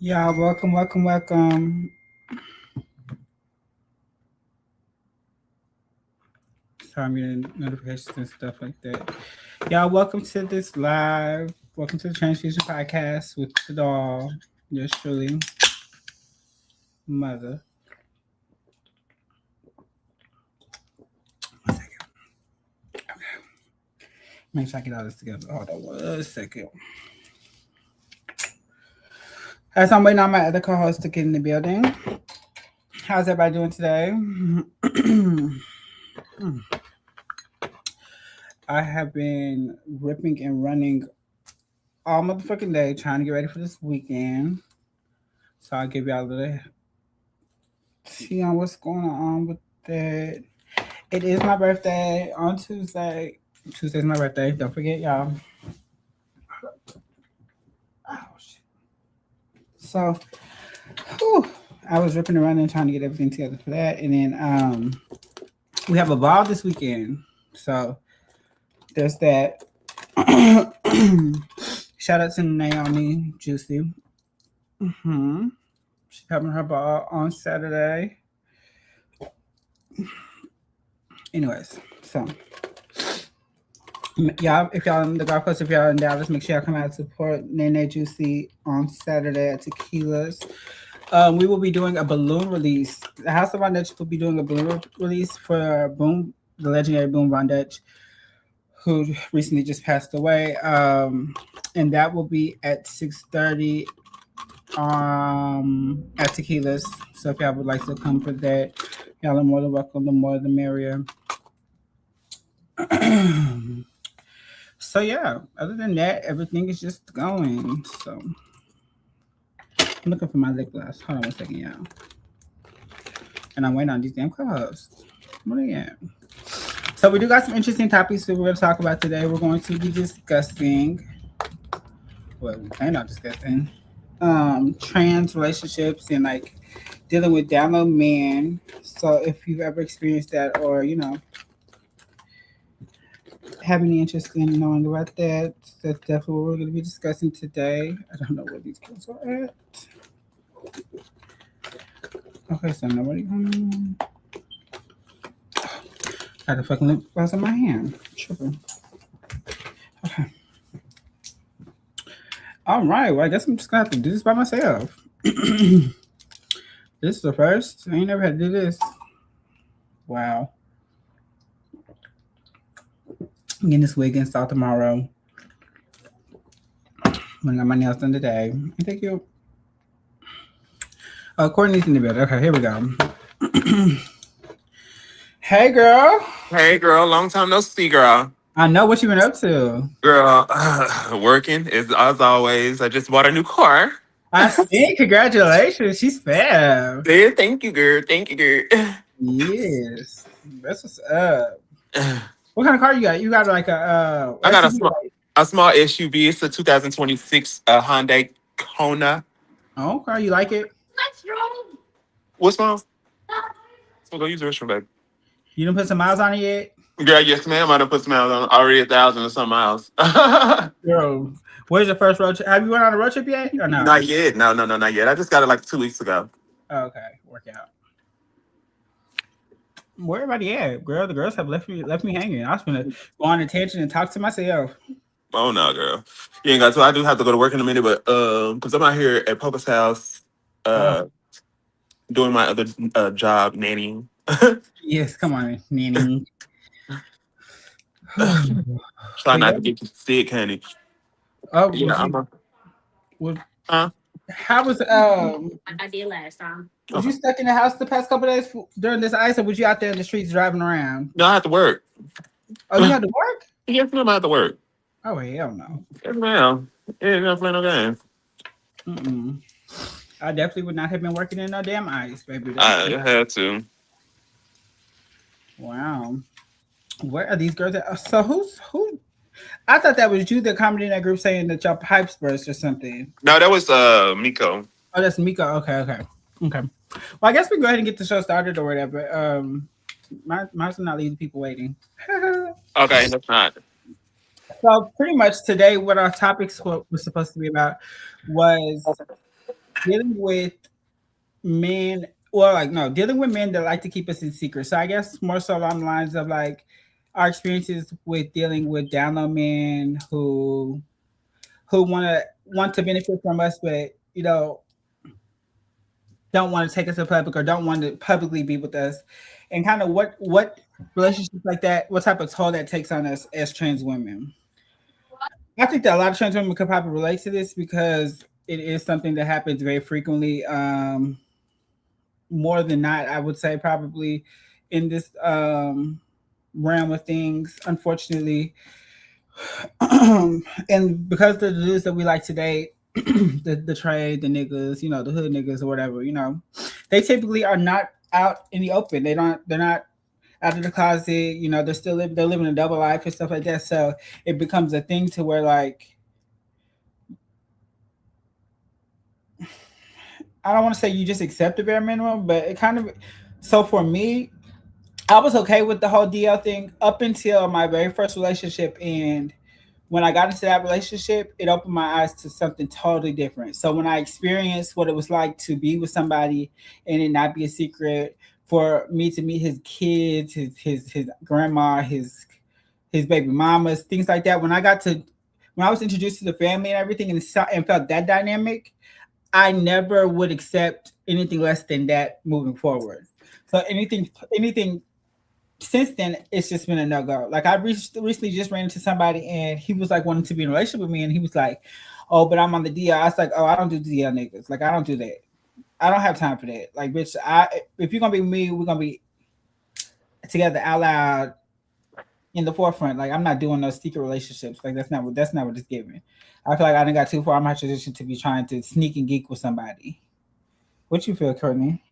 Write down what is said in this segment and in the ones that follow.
Yeah, welcome. Sorry, I'm getting notifications and stuff like that. Y'all, welcome to this live. Welcome to the TransFusion Podcast with the doll. Yours truly, mother. One second. Make sure I get all this together. Hold on 1 second. As I'm waiting on my other co-host to get in the building. How's everybody doing today? I have been ripping and running all motherfucking day trying to get ready for this weekend. So I'll give y'all a little see on what's going on with that. It is my birthday on Tuesday. Tuesday's my birthday. Don't forget, y'all. Oh shit. So I was ripping around and trying to get everything together for that. And then we have a ball this weekend. So there's that. Shout out to Naomi Juicy. She's having her ball on Saturday. Anyways, so y'all, if y'all in the golf course, if y'all in Dallas, make sure y'all come out and support Nene Juicy on Saturday at Tequila's. We will be doing a balloon release. The House of Bondage will be doing a balloon release for Boom, the legendary Boom Bondage, who recently just passed away. And that will be at 6:30 at Tequila's. So if y'all would like to come for that, y'all are more than welcome. The more the merrier. So yeah, other than that, everything is just going. So I'm looking for my lip gloss. Hold on 1 second, y'all. And I'm waiting on these damn co-hosts. What are you? So we do got some interesting topics that we're going to talk about today. We're going to be discussing, well, we plan on discussing, trans relationships and like dealing with down low men. So if you've ever experienced that, or have any interest in knowing about that, that's definitely what we're going to be discussing today. I don't know where these kids are at. Okay, so nobody. Got the fucking lip gloss in my hand. Tripping. Okay. All right. Well, I guess I'm just gonna have to do this by myself. This is the first. I ain't never had to do this. Wow. I'm getting this wig installed tomorrow. I'm gonna get my nails done today. Thank you. Oh, Courtney's in the building. Okay, here we go. Hey, girl. Hey, girl. Long time no see, girl. I know what you been up to. Girl, working as always. I just bought a new car. I see. Congratulations. She's fab. Yeah, thank you, girl. Thank you, girl. Yes. That's what's up. What kind of car you got? You got like a I got SUV? a small SUV. It's a 2026 Hyundai Kona. Oh, okay. You like it? What's wrong? So go use the restroom, baby. You didn't put some miles on it yet? Girl, yes, ma'am. I done put some miles on. Already 1,000 or some miles. Girl, where's your first road trip? Have you went on a road trip yet or no? Not yet. No, not yet. I just got it like 2 weeks ago. Oh, okay, work out. Where everybody at, girl? The girls have left me hanging. I was gonna go on a tangent and talk to myself. Oh no, girl. You ain't got to. I do have to go to work in a minute, but because I'm out here at Popa's house, doing my other job, nannying. Yes, come on, nanny. Try not to get you sick, honey. Oh, Yeah, how was I did last time. Was you stuck in the house the past couple of days during this ice, or was you out there in the streets driving around? No, I have to work. Oh, you had to work? Yes, ma'am, I have to work. Oh, hell no. Yes, ma'am. Yeah, not playing no games. I definitely would not have been working in no damn ice, baby. I had to. Wow. Where are these girls at? So who? I thought that was you that commented in that group saying that your pipes burst or something. No, that was Miko. Oh, that's Miko. Okay. Well, I guess we go ahead and get the show started or whatever. Might as well not leave the people waiting. Okay, that's not. So pretty much today, what our topics was supposed to be about was dealing with men, well, like no, dealing with men that like to keep us in secret. So I guess more so along the lines of like our experiences with dealing with down low men who want to benefit from us, but don't want to take us to public or don't want to publicly be with us, and kind of what relationships like that, what type of toll that takes on us as trans women. I think that a lot of trans women could probably relate to this because it is something that happens very frequently. More than not, I would say probably in this realm of things, unfortunately. And because the dudes that we like today, the trade, the niggas, the hood niggas or whatever, they typically are not out in the open. They're not out of the closet, they're living a double life and stuff like that. So it becomes a thing to where like I don't want to say you just accept the bare minimum, but it kind of so for me, I was okay with the whole DL thing up until my very first relationship. And when I got into that relationship, it opened my eyes to something totally different. So when I experienced what it was like to be with somebody and it not be a secret, for me to meet his kids, his grandma, his baby mamas, things like that. When I was introduced to the family and everything and felt that dynamic, I never would accept anything less than that moving forward. So anything since then, it's just been a no go. Like I recently just ran into somebody and he was like wanting to be in a relationship with me, and he was like, "Oh, but I'm on the DL." I was like, "Oh, I don't do DL niggas. Like I don't do that. I don't have time for that. Like, bitch, if you're gonna be with me, we're gonna be together out loud in the forefront. Like I'm not doing those secret relationships. Like that's not what it's giving. I feel like I done got too far in my transition to be trying to sneak and geek with somebody. What you feel, Courtney?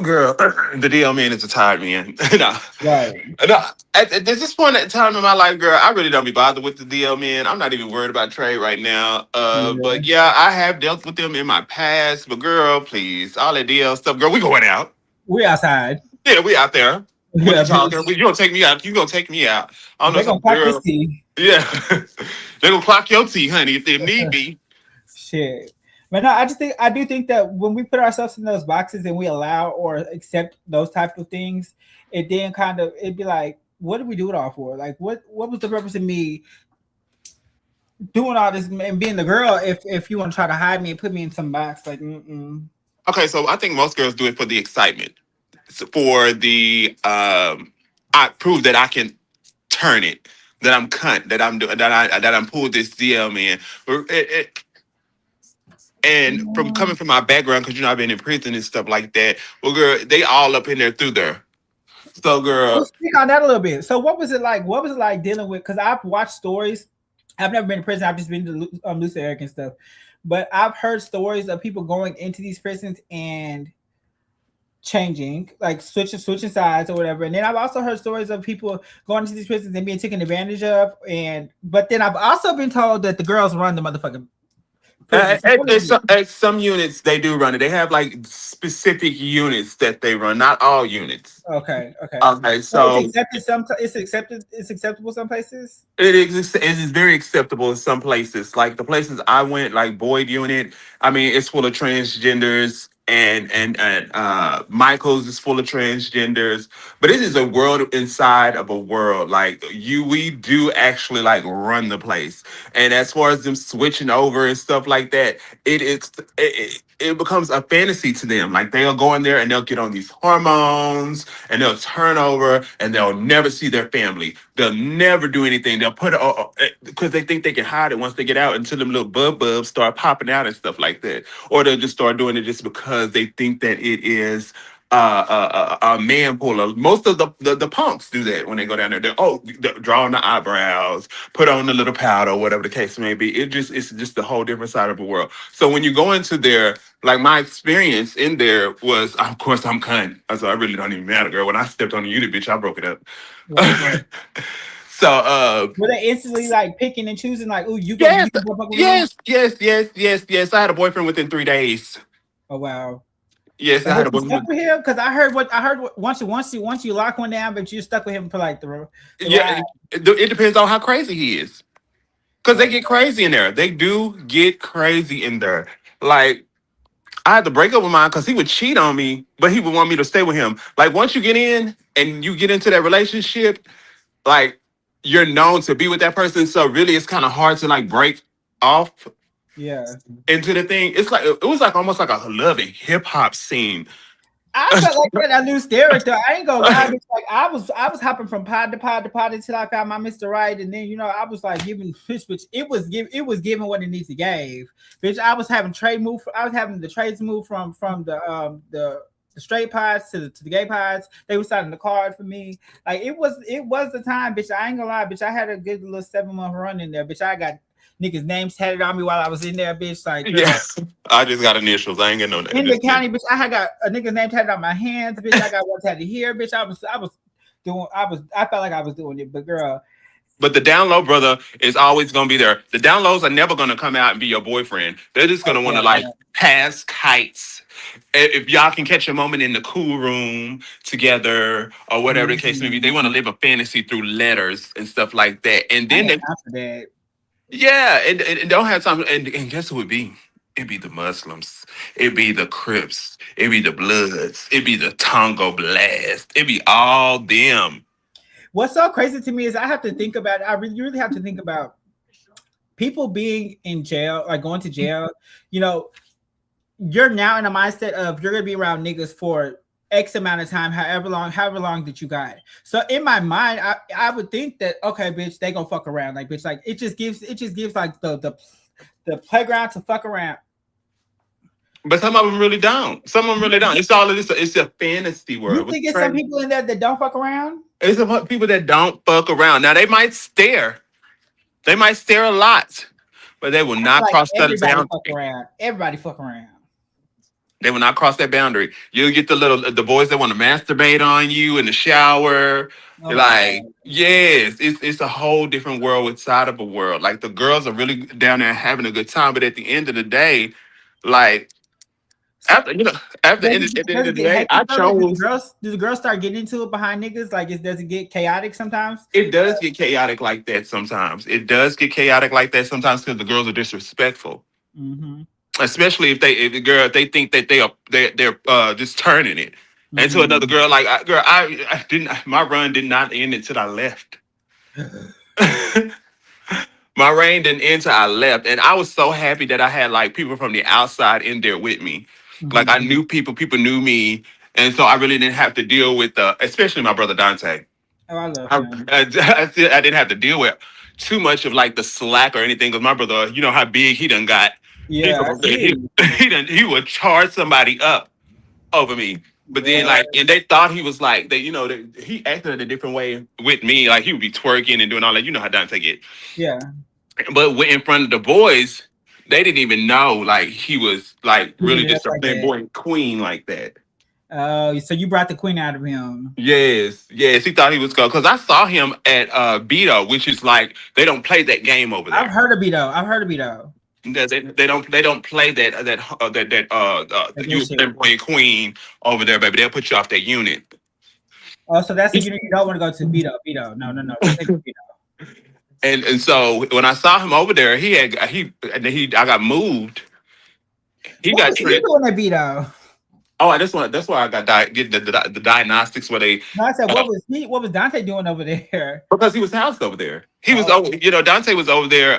Girl, the DL man is a tired man. No. Right. No, at this point in time in my life, girl, I really don't be bothered with the DL man. I'm not even worried about trade right now. Yeah. But yeah, I have dealt with them in my past. But girl, please, all that DL stuff, girl, we going out. We outside. Yeah, we out there. What Yeah, you talking? bitch. You gonna take me out? You gonna take me out? I don't know They some gonna clock this girl. tea. Yeah, they gonna clock your tea, honey, if they need be. Shit. But no, I do think that when we put ourselves in those boxes and we allow or accept those type of things, it then kind of it'd be like, what did we do it all for? Like what was the purpose of me doing all this and being the girl if you want to try to hide me and put me in some box? Like Okay, so I think most girls do it for the excitement, for the I prove that I can turn it, that I'm cunt, that I'm doing, that I'm pulled this DL man. And from coming from my background, because I've been in prison and stuff like that. Well, girl, they all up in there through there. So, girl, Let's speak on that a little bit. So what was it like? What was it like dealing with? Because I've watched stories. I've never been to prison. I've just been to Lucid Eric and stuff. But I've heard stories of people going into these prisons and changing, like switching sides or whatever. And then I've also heard stories of people going into these prisons and being taken advantage of. And but then I've also been told that the girls run the motherfucking prisons. So what is it? at some units they do run it. They have like specific units that they run, not all units. Okay, okay. Okay, So it's so accepted. It's acceptable some places. it is very acceptable in some places. Like the places I went, like Boyd Unit, I mean, it's full of transgenders, and Michael's is full of transgenders. But it is a world inside of a world. Like we do actually like run the place. And as far as them switching over and stuff like that, it becomes a fantasy to them. Like they'll go in there and they'll get on these hormones and they'll turn over and they'll never see their family. They'll never do anything. They'll put it because they think they can hide it once they get out until them little bubs start popping out and stuff like that. Or they'll just start doing it just because they think that it is a man puller. Most of the punks do that when they go down there. They're drawing the eyebrows, put on the little powder, whatever the case may be. It's just a whole different side of the world. So when you go into there, like my experience in there was, of course, I'm cunt. So I really don't even matter, girl. When I stepped on the unit, bitch, I broke it up. Right, right. So Were they instantly like picking and choosing? Like, oh, yes, you can fuck with me? yes. I had a boyfriend within 3 days. Oh wow. Yes, I And was had a you stuck boyfriend. with him? Because I heard once you lock one down, but you're stuck with him for like the Yeah, ride. it depends on how crazy he is. Because they Oh, get crazy in there. They do get crazy in there. Like, I had to break up with mine because he would cheat on me, but he would want me to stay with him. Like once you get in and you get into that relationship, like you're known to be with that person. So really it's kind of hard to like break off Yeah. into the thing. It's like it was like almost like a love and hip hop scene. I felt like that. I knew character. I ain't gonna lie, bitch. Like I was hopping from pod to pod to pod until I found my Mr. Right, and then I was like giving fish, which it was giving what it needs to give, bitch. I was having I was having the trades move from the straight pods to the gay pods. They were signing the card for me. Like it was the time, bitch. I ain't gonna lie, bitch. I had a good little 7-month run in there, bitch. I got niggas' names tatted on me while I was in there, bitch. Like, girl, Yes. I just got initials. I ain't getting no in the names. county, bitch, I had got a nigga's name tatted on my hands, bitch. I got one tatted here, bitch. I felt like I was doing it, but girl, But the down low brother is always gonna be there. The down lows are never gonna come out and be your boyfriend. They're just gonna want yeah, to like yeah. pass kites. If y'all can catch a moment in the cool room together or whatever the case may be, they want to live a fantasy through letters and stuff like that. And I then ain't they, time for that. yeah, and don't have time. And guess who it be? It be the Muslims. It be the Crips. It be the Bloods. It be the Tongo Blast. It be all them. What's so crazy to me is I have to think about. You really have to think about people being in jail, like going to jail. You know, you're now in a mindset of you're gonna be around niggas for X amount of time, however long that you got. So in my mind, I would think that okay, bitch, they gonna fuck around, like bitch, like it just gives like the playground to fuck around. But some of them really don't. Some of them really don't. It's all of this. It's a fantasy You world. think it's some people in there that don't fuck around? It's about people that don't fuck around. Now they might stare. They might stare a lot, but they will I feel not like cross that everybody fuck boundary. around. Everybody fuck around. They will not cross that boundary. You'll get the boys that want to masturbate on you in the shower. Oh You're my god. like, yes, it's a whole different world inside of a world. Like the girls are really down there having a good time, but at the end of the day, like So after at the end does of it the get day, hectic I though? Like, chose. do the girls start getting into it behind niggas? Like, does it get chaotic sometimes? It does get chaotic like that sometimes. It does get chaotic like that sometimes because the girls are disrespectful, Mm-hmm. especially if the girl they think that they're just turning it. And to another Mm-hmm. girl, like I didn't. My run did not end until I left. My reign didn't end until I left, and I was so happy that I had like people from the outside in there with me. Like I Mm-hmm. knew people knew me, and so I really didn't have to deal with especially my brother Dante. Oh, I love I, him. I didn't have to deal with too much of like the slack or anything because my brother, you know how big he done got. He Yeah, I he see. he would charge somebody up over me. But then What? like and they thought he was like he acted in a different way with me. Like he would be twerking and doing all that. You know how Dante get. Yeah. But in front of the boys, they didn't even know like he was like Giving really it up just a like that. flamboyant queen like that. Oh, so you brought the queen out of him. Yes. He thought he was going because I saw him at Beto, which is like they don't play that game over I've there. heard of Beto. I've heard of Beto. They don't play That you shit. flamboyant queen over there, baby. They'll put you off that unit. Oh, so that's the unit you don't want to go to. Beto. Beto. No, no, no. Don't take Beto. And so when I saw him over there, I got moved. He What got was he tricked. doing at Beto? Oh, that's why I got get the diagnostics where they No, I said, uh, what was Dante doing over there? because he was housed over there. He was Oh, over, Dante was over there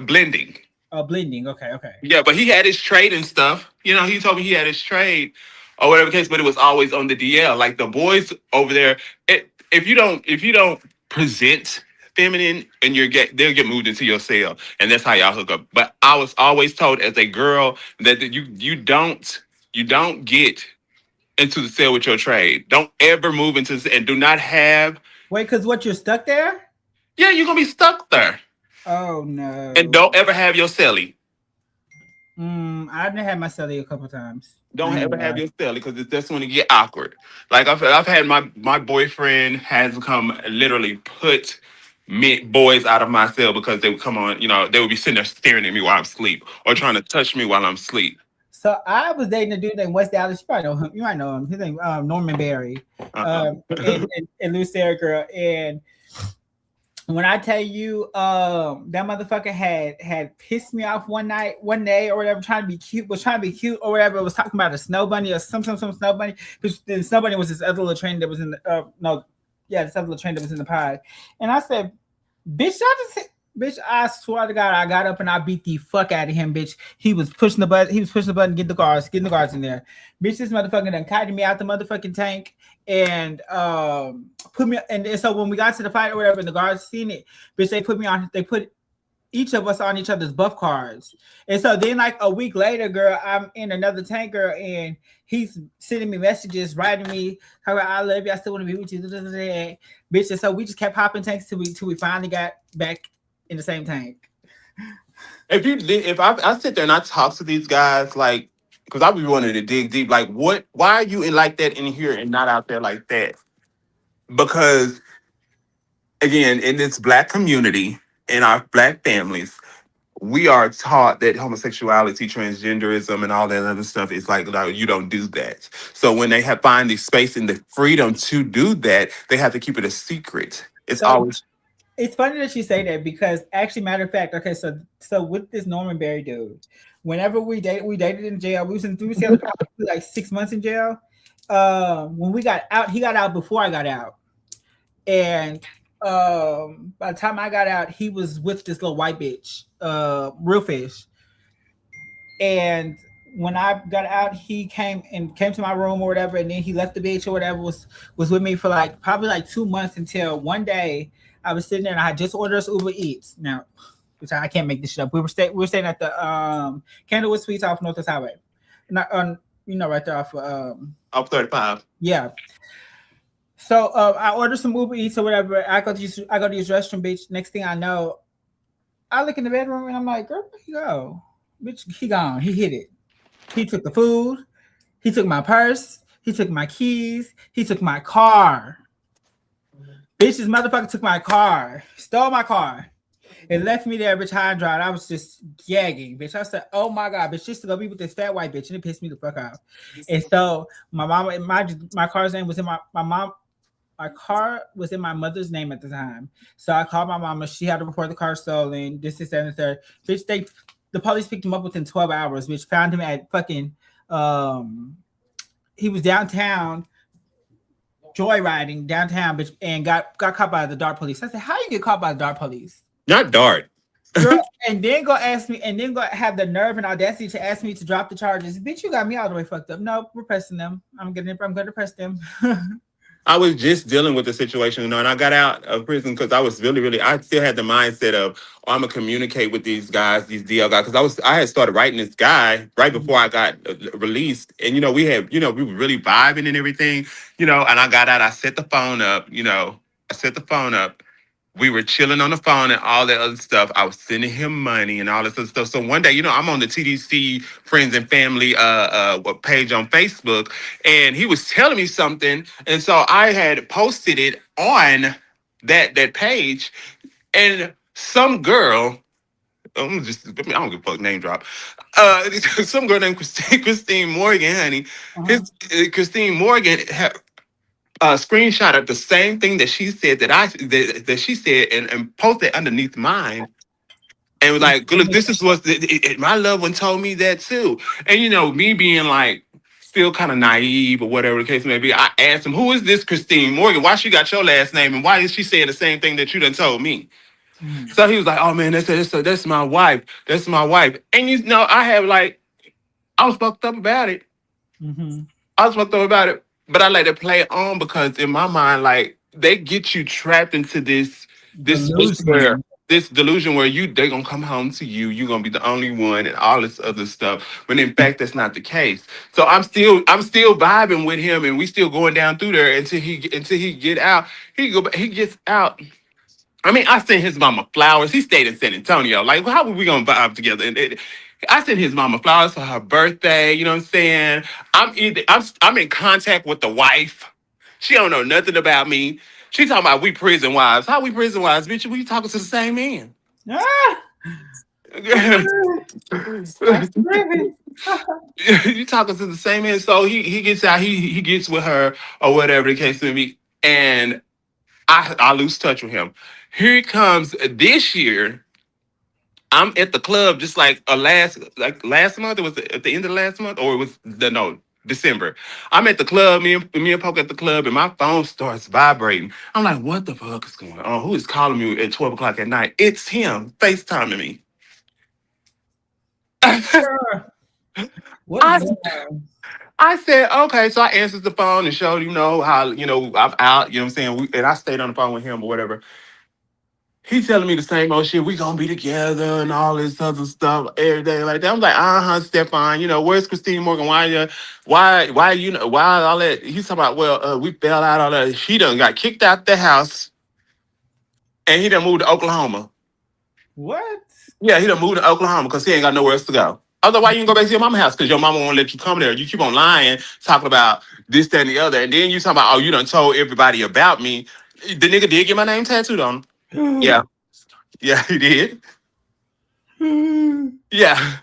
blending. oh, blending. Okay, okay. Yeah, but he had his trade and stuff. He told me he had his trade or whatever case, but it was always on the DL. Like the boys over there, if you don't present feminine and you're they'll get moved into your cell, and that's how y'all hook up. But I was always told as a girl that you don't get into the cell with your trade. Don't ever move into and do not have. Wait, because what, you're stuck there? Yeah, you're gonna be stuck there, Oh and no. don't ever have your celly. I've had my celly a couple times. I Don't ain't ever gonna have lie. your celly because that's when it get awkward. Like I've had my boyfriend has come literally put me boys out of my cell because they would come on. They would be sitting there staring at me while I'm asleep or trying to touch me while I'm asleep. So I was dating a dude named West Dallas. You probably know him. You might know him. His name Norman Berry. Uh-uh. And Lucera girl. And When I tell you, that motherfucker had pissed me off one day or whatever, trying to be cute, was trying to be cute or whatever. Was talking about a snow bunny or some snow bunny. Because the snow bunny was this other little train that was in the no, yeah, this other little train that was in the pod. And I said, bitch, bitch, I swear to God, I got up and I beat the fuck out of him, bitch. He was pushing the button. He was pushing the button, getting the guards in there. Bitch, this motherfucker done kited me out the motherfucking tank and put me. And so when we got to the fight or whatever, and the guards seen it, bitch, they put each of us on each other's buff cards. And so then, like a week later, girl, I'm in another tank, girl, and he's sending me messages, writing me, talking about I love you, I still want to be with you, bitch. And so we just kept hopping tanks till we finally got back in the same tank. If I sit there and I talk to these guys, like, because I be wanting to dig deep, like, why are you in like that in here and not out there like that? Because again, in this black community, in our black families, we are taught that homosexuality, transgenderism, and all that other stuff is like, no, you don't do that. So when they have find the space and the freedom to do that, they have to keep it a secret. It's So always it's funny that you say that because actually, matter of fact, okay, so with this Norman Berry dude, whenever we dated in jail. We was together for like 6 months in jail. When we got out, he got out before I got out, and by the time I got out, he was with this little white bitch, real fish. And when I got out, he came to my room or whatever, and then he left the bitch or whatever, was with me for like probably like 2 months until one day I was sitting there and I had just ordered us Uber Eats. Now, which I can't make this shit up. We were staying at the Candlewood Suites off Northwest Highway. Not on, right there off up 35. yeah. So I ordered some Uber Eats or whatever. I go to use restroom, bitch. Next thing I know, I look in the bedroom and I'm like, girl, where he go? Bitch, he gone. He hit it. He took the food. He took my purse. He took my keys. He took my car. Bitch, this motherfucker took my car. Stole my car. And left me there, bitch, high and dry. And I was just gagging, bitch. I said, oh my God, bitch, just to go be with this fat white bitch. And it pissed me the fuck off. And so my mama, my car's name was in my mom. My car was in my mother's name at the time. So I called my mama. She had to report the car stolen. This, and the third. Bitch, the police picked him up within 12 hours, bitch. Found him at fucking, he was downtown, joyriding downtown, bitch, and got caught by the DART police. I said, how you get caught by the DART police? Not Dart. Girl, and then go ask me, and then go have the nerve and audacity to ask me to drop the charges. Bitch, you got me all the way fucked up. No, we're pressing them. I'm gonna press them. I was just dealing with the situation, and I got out of prison because I was really, I still had the mindset of, oh, I'm gonna communicate with these guys, these DL guys, because I had started writing this guy right before I got released, and we were really vibing and everything, and I got out, I set the phone up, we were chilling on the phone and all that other stuff. I was sending him money and all this other stuff. So one day, I'm on the TDC friends and family page on Facebook, and he was telling me something, and so I had posted it on that page, and some girl. I don't give a fuck name drop. Some girl named Christine Morgan, honey. Christine Morgan screenshot of the same thing that she said that she said and posted underneath mine and was like, look, this is what my loved one told me that too. And me being like still kind of naive or whatever the case may be, I asked him, who is this Christine Morgan? Why she got your last name and why is she saying the same thing that you done told me? So he was like, oh man, that's my wife. That's my wife. And I was fucked up about it. Mm-hmm. I was fucked up about it, but I let it play on because in my mind, like they get you trapped into this space where this delusion where they're gonna come home to you, you're gonna be the only one, and all this other stuff. When in fact, that's not the case. So I'm still vibing with him, and we still going down through there until he get out. He gets out. I mean, I sent his mama flowers. He stayed in San Antonio. Like, how were we gonna vibe together? And I sent his mama flowers for her birthday. You know what I'm saying? I'm in contact with the wife. She don't know nothing about me. She talking about we prison wives. How we prison wives, bitch? We talking to the same man. Ah! You talking to the same man. So he gets out. He gets with her or whatever the case may be, and I lose touch with him. Here it comes this year. I'm at the club just like last month. It was at the end of last month, or it was the no December. I'm at the club. Me and Poke at the club, and my phone starts vibrating. I'm like, what the fuck is going on? Who is calling me at 12 o'clock at night? It's him FaceTiming me. Girl, what is I going on? I said, okay, so I answered the phone and showed how I'm out. You know what I'm saying? And I stayed on the phone with him or whatever. He telling me the same old shit. We gonna be together and all this other stuff, everything like that. I'm like, Stefan. Where's Christine Morgan? Why all that? He's talking about. Well, we fell out all that. He done got kicked out the house, and he done moved to Oklahoma. What? Yeah, he done moved to Oklahoma because he ain't got nowhere else to go. I was like, why you ain't go back to your mama's house? Because your mama won't let you come there. You keep on lying, talking about this, that, and the other, and then you talking about, oh, you done told everybody about me. The nigga did get my name tattooed on him. Yeah, yeah, he did. Yeah.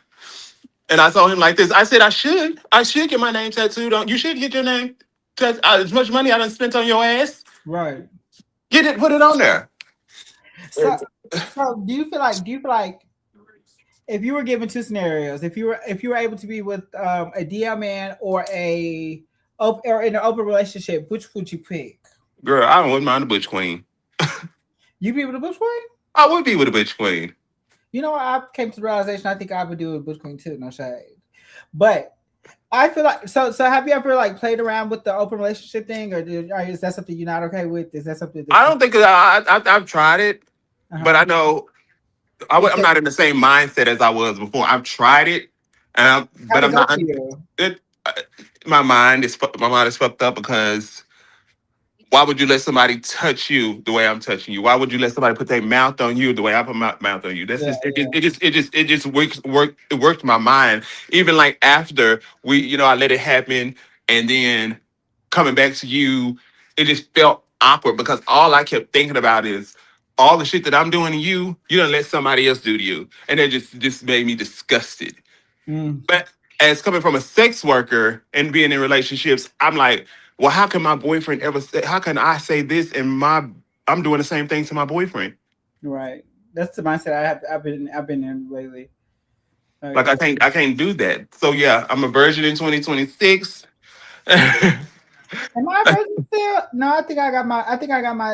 And I told him like this. I said I should get my name tattooed on. You should get your name. As much money I done spent on your ass. Right. Get it, put it on there. So do you feel like if you were given two scenarios, if you were able to be with a DL man or or in an open relationship, which would you pick? Girl, I wouldn't mind a butch queen. You be with a bush queen? I would be with a butch queen. You know what? I came to the realization I think I would do a bush queen too, no shade. But I feel like so have you ever like played around with the open relationship thing, or is that something you're not okay with? Is that something that I don't think I've tried it, but I know I'm not in the same mindset as I was before. I've tried it, but I'm not. It, my mind is fucked up because why would you let somebody touch you the way I'm touching you? Why would you let somebody put their mouth on you the way I put my mouth on you? That's it worked my mind. Even like after I let it happen, and then coming back to you, it just felt awkward because all I kept thinking about is all the shit that I'm doing to you. You don't let somebody else do to you, and it just made me disgusted. But as coming from a sex worker and being in relationships, I'm like, well, how can my boyfriend ever say? How can I say this and I'm doing the same thing to my boyfriend? Right. That's the mindset I've been in lately. Like I can't do that. So yeah, I'm a virgin in 2026. Am I a virgin still? No, I think I got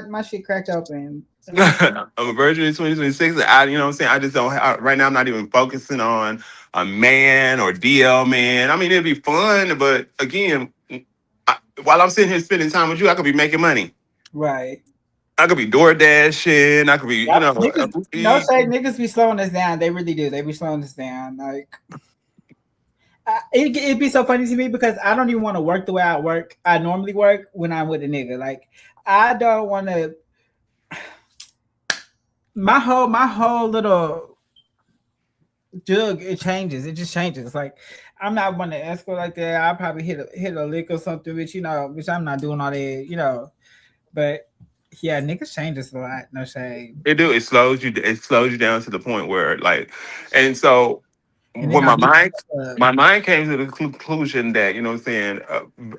my shit cracked open. I'm a virgin in 2026. You know what I'm saying? I just don't right now I'm not even focusing on a man or DL man. I mean, it'd be fun, but again, while I'm sitting here spending time with you, I could be making money. Right. I could be door dashing. I could be, no shade, niggas be slowing us down. They really do. They be slowing us down. Like, it'd be so funny to me because I don't even want to work the way I normally work when I'm with a nigga. Like, I don't want to. My whole little jug, it changes. It just changes. Like, I'm not one to escort like that. I'll probably hit a lick or something, which I'm not doing all that, But yeah, niggas changes a lot. No shade. It do. It slows you. It slows you down to the point where and so And when my mind came to the conclusion that what I'm saying,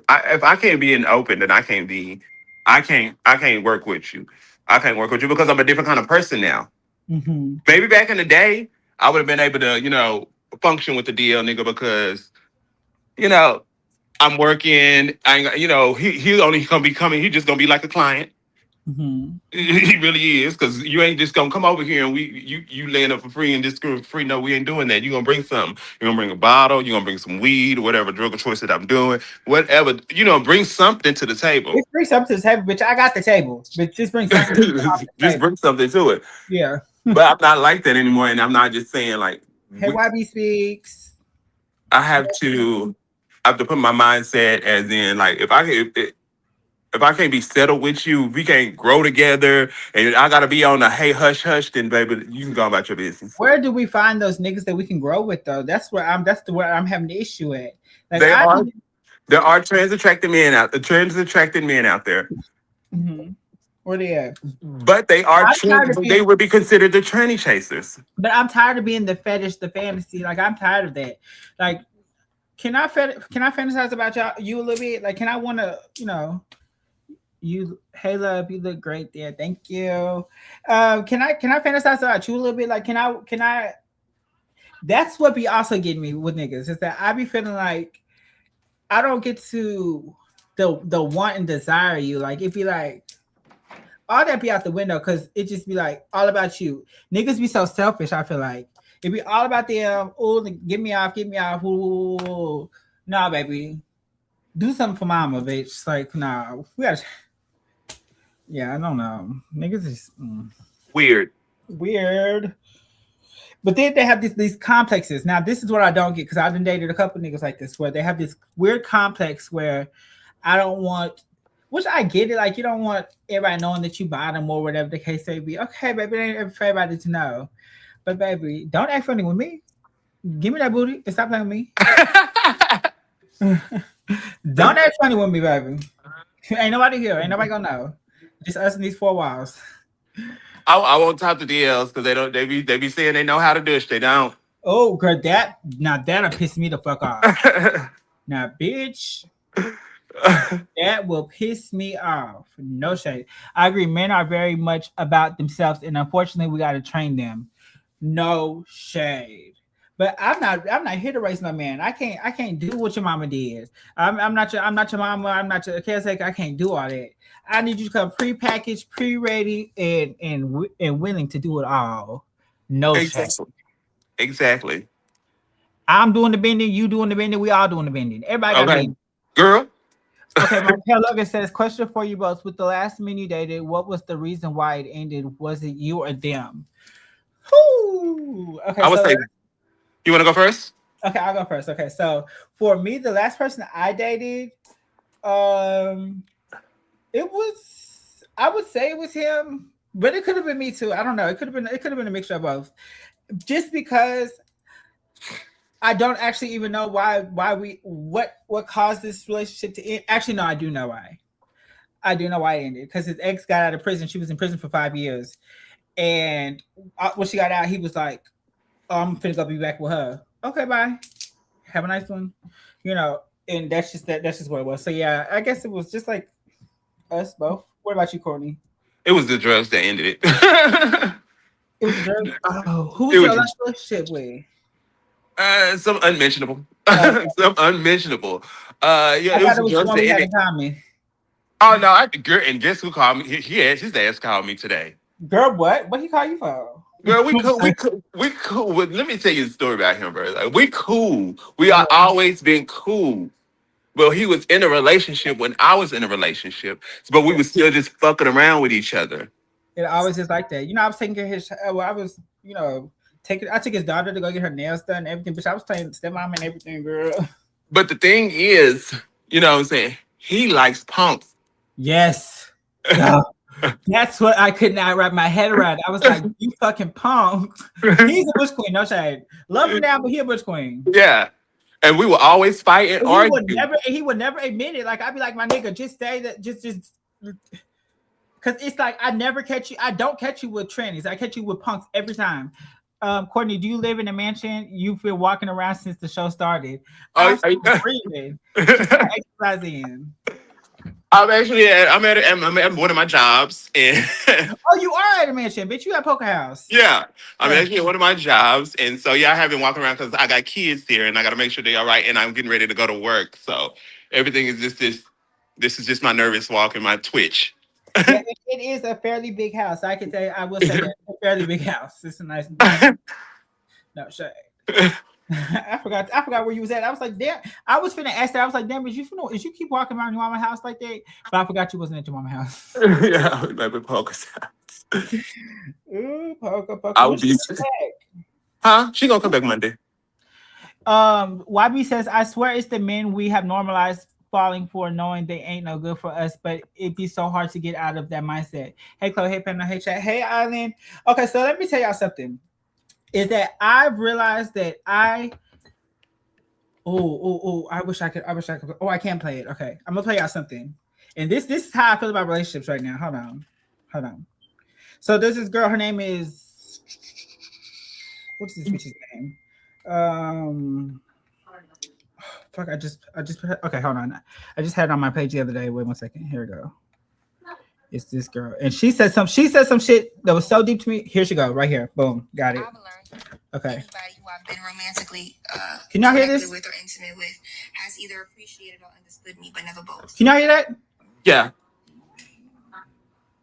if I can't be in open, then I can't work with you. I can't work with you because I'm a different kind of person now. Mm-hmm. Maybe back in the day, I would have been able to function with the DL nigga because I'm working. I ain't, he only gonna be coming. He just gonna be like a client. Mm-hmm. He really is, because you ain't just gonna come over here and you laying up for free and just for free. No, we ain't doing that. You gonna bring something. You're gonna bring a bottle. You're gonna bring some weed or whatever drug of choice that I'm doing. Whatever, bring something to the table. Just bring something to the table, bitch. I got the table, but just bring something. To the just bring something to it. Yeah. But I'm not like that anymore, and I'm not just saying like. Hey, YB speaks. I have to put my mindset as in like if I can't be settled with you, we can't grow together, and I gotta be on the hey hush hush, then baby, you can go about your business. Where do we find those niggas that we can grow with though? That's where I'm having the issue at. Like, there are trans attracted men out there. Mm-hmm. Where they at? But they they would be considered the tranny chasers. But I'm tired of being the fetish, the fantasy. Like, I'm tired of that. Like, can I fantasize about you a little bit? Like, can I want to, Hey love, you look great there. Thank you. Can I fantasize about you a little bit? Like, can I? That's what be also getting me with niggas is that I be feeling like I don't get to the want and desire you. Like, it be like all that be out the window because it just be like all about you. Niggas be so selfish. I feel like it be all about them. Oh, get me off, get me off. Ooh. Nah, baby, do something for mama, bitch. It's like, nah, we got. Yeah, I don't know. Niggas is Weird. weird. But then they have these complexes. Now, this is what I don't get because I've been dated a couple niggas like this where they have this weird complex where I don't want, which I get it. Like, you don't want everybody knowing that you bottom or whatever the case may be. Okay, baby, it ain't for everybody to know. But, baby, don't act funny with me. Give me that booty and stop playing with me. Don't act funny with me, baby. Ain't nobody here. Ain't nobody gonna know. Just us in these four walls. I won't talk to DLs because they be saying they know how to dish. They don't. Oh, girl, that'll piss me the fuck off. Now, bitch, that will piss me off. No shade. I agree. Men are very much about themselves, and unfortunately, we got to train them. No shade. But I'm not here to raise no man. I can't do what your mama did. I'm not your mama. I'm not your caretaker. I can't do all that. I need you to come pre-packaged, pre-ready, and willing to do it all. No shade. Exactly. I'm doing the bending, you doing the bending, we all doing the bending. Everybody got Okay. bending. Girl. Okay, Markel Logan says, question for you both. With the last man you dated, what was the reason why it ended? Was it you or them? Whew. Okay, I would so say, you want to go first? okay, I'll go first. Okay, so for me, the last person I dated, it was, I would say it was him, but it could have been me too. I don't know. It could have been a mixture of both. Just because I don't actually even know why what caused this relationship to end. Actually, no, I do know why. I do know why it ended because his ex got out of prison. She was in prison for 5 years, and when she got out, he was like, "Oh, I'm finna go be back with her." Okay, bye. Have a nice one. You know, and that's just that. That's just what it was. So yeah, I guess it was just like us both. What about you, Courtney? It was the drugs that ended it. It was the drug. Oh, who was It your was last relationship with? some unmentionable. Okay. Some unmentionable. Yeah, I it was thought it the was the drugs one that we had ended. in common. Oh no, girl, and guess who called me? His ass called me today. Girl, what? What he call you for? Girl, we cool. Well, let me tell you a story about him, bro. Like, we cool. We are What? always been cool. Well, he was in a relationship when I was in a relationship, but we Yeah. was still just fucking around with each other. It always is like that. You know, I was taking care of his. Well, I was, you know, taking. I took his daughter to go get her nails done and everything. But I was playing stepmom and everything, girl. But the thing is, you know what I'm saying? He likes punks. Yes. Yeah. That's what I could not wrap my head around. I was like, "You fucking punk." He's a bush queen, no shade. Love him now, but he a bush queen. Yeah. And we will always fight and But argue. he would never admit it. Like I'd be like, "My nigga, just say that, just." Because it's like I never catch you. I don't catch you with trannies. I catch you with punks every time. Courtney, do you live in a mansion? You've been walking around since the show started. I'm still breathing. She's not exercising. I'm at one of my jobs, and Oh, you are at a mansion, bitch. You at Poker House. yeah, I'm Yeah. actually at one of my jobs, and so yeah, I have been walking around because I got kids here, and I got to make sure they're all right, and I'm getting ready to go to work, so everything is just this. This is just my nervous walk and my twitch. Yeah, it is a fairly big house. I can say I will say that it's a fairly big house. It's a nice no shade. I forgot where you was at. I was like, damn. I was finna ask that. I was like, damn, is you keep walking around your mama's house like that? But I forgot you wasn't at your mama's house. Yeah, maybe Poker's house. Ooh, Poker. I When would she be. come back? Huh? She gonna come back Monday. YB says, I swear it's the men we have normalized falling for, knowing they ain't no good for us, but it'd be so hard to get out of that mindset. Hey, Chloe, hey, Pamela, hey, chat, hey, Island. Okay, so let me tell y'all something. Is that I've realized that I wish I could. Oh, I can't play it. Okay, I'm gonna play y'all something. And this is how I feel about relationships right now. Hold on. So there's this girl. Her name is, what's this bitch's name? Fuck. I just put her, okay. Hold on. I just had it on my page the other day. Wait 1 second. Here we go. It's this girl, and she said some. She said some shit that was so deep to me. Here she go, right here. Boom, got it. Okay. Anybody who I've been romantically can y'all hear this? With or intimate with has either appreciated or understood me, but never both. Can y'all hear that? Yeah.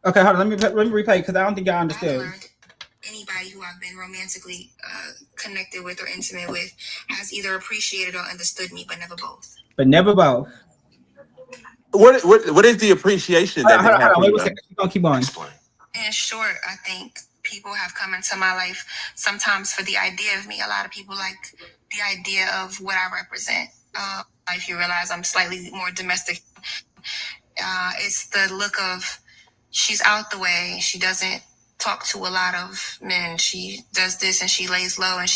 Okay, hold on. Let me replay because I don't think y'all understood. Anybody who I've been romantically connected with or intimate with has either appreciated or understood me, but never both. But never both. What is the appreciation that hold happened? On, wait a second. Keep on, keep on. In short, I think people have come into my life sometimes for the idea of me. A lot of people like the idea of what I represent. If you realize I'm slightly more domestic, it's the look of she's out the way. She doesn't talk to a lot of men. She does this and she lays low. And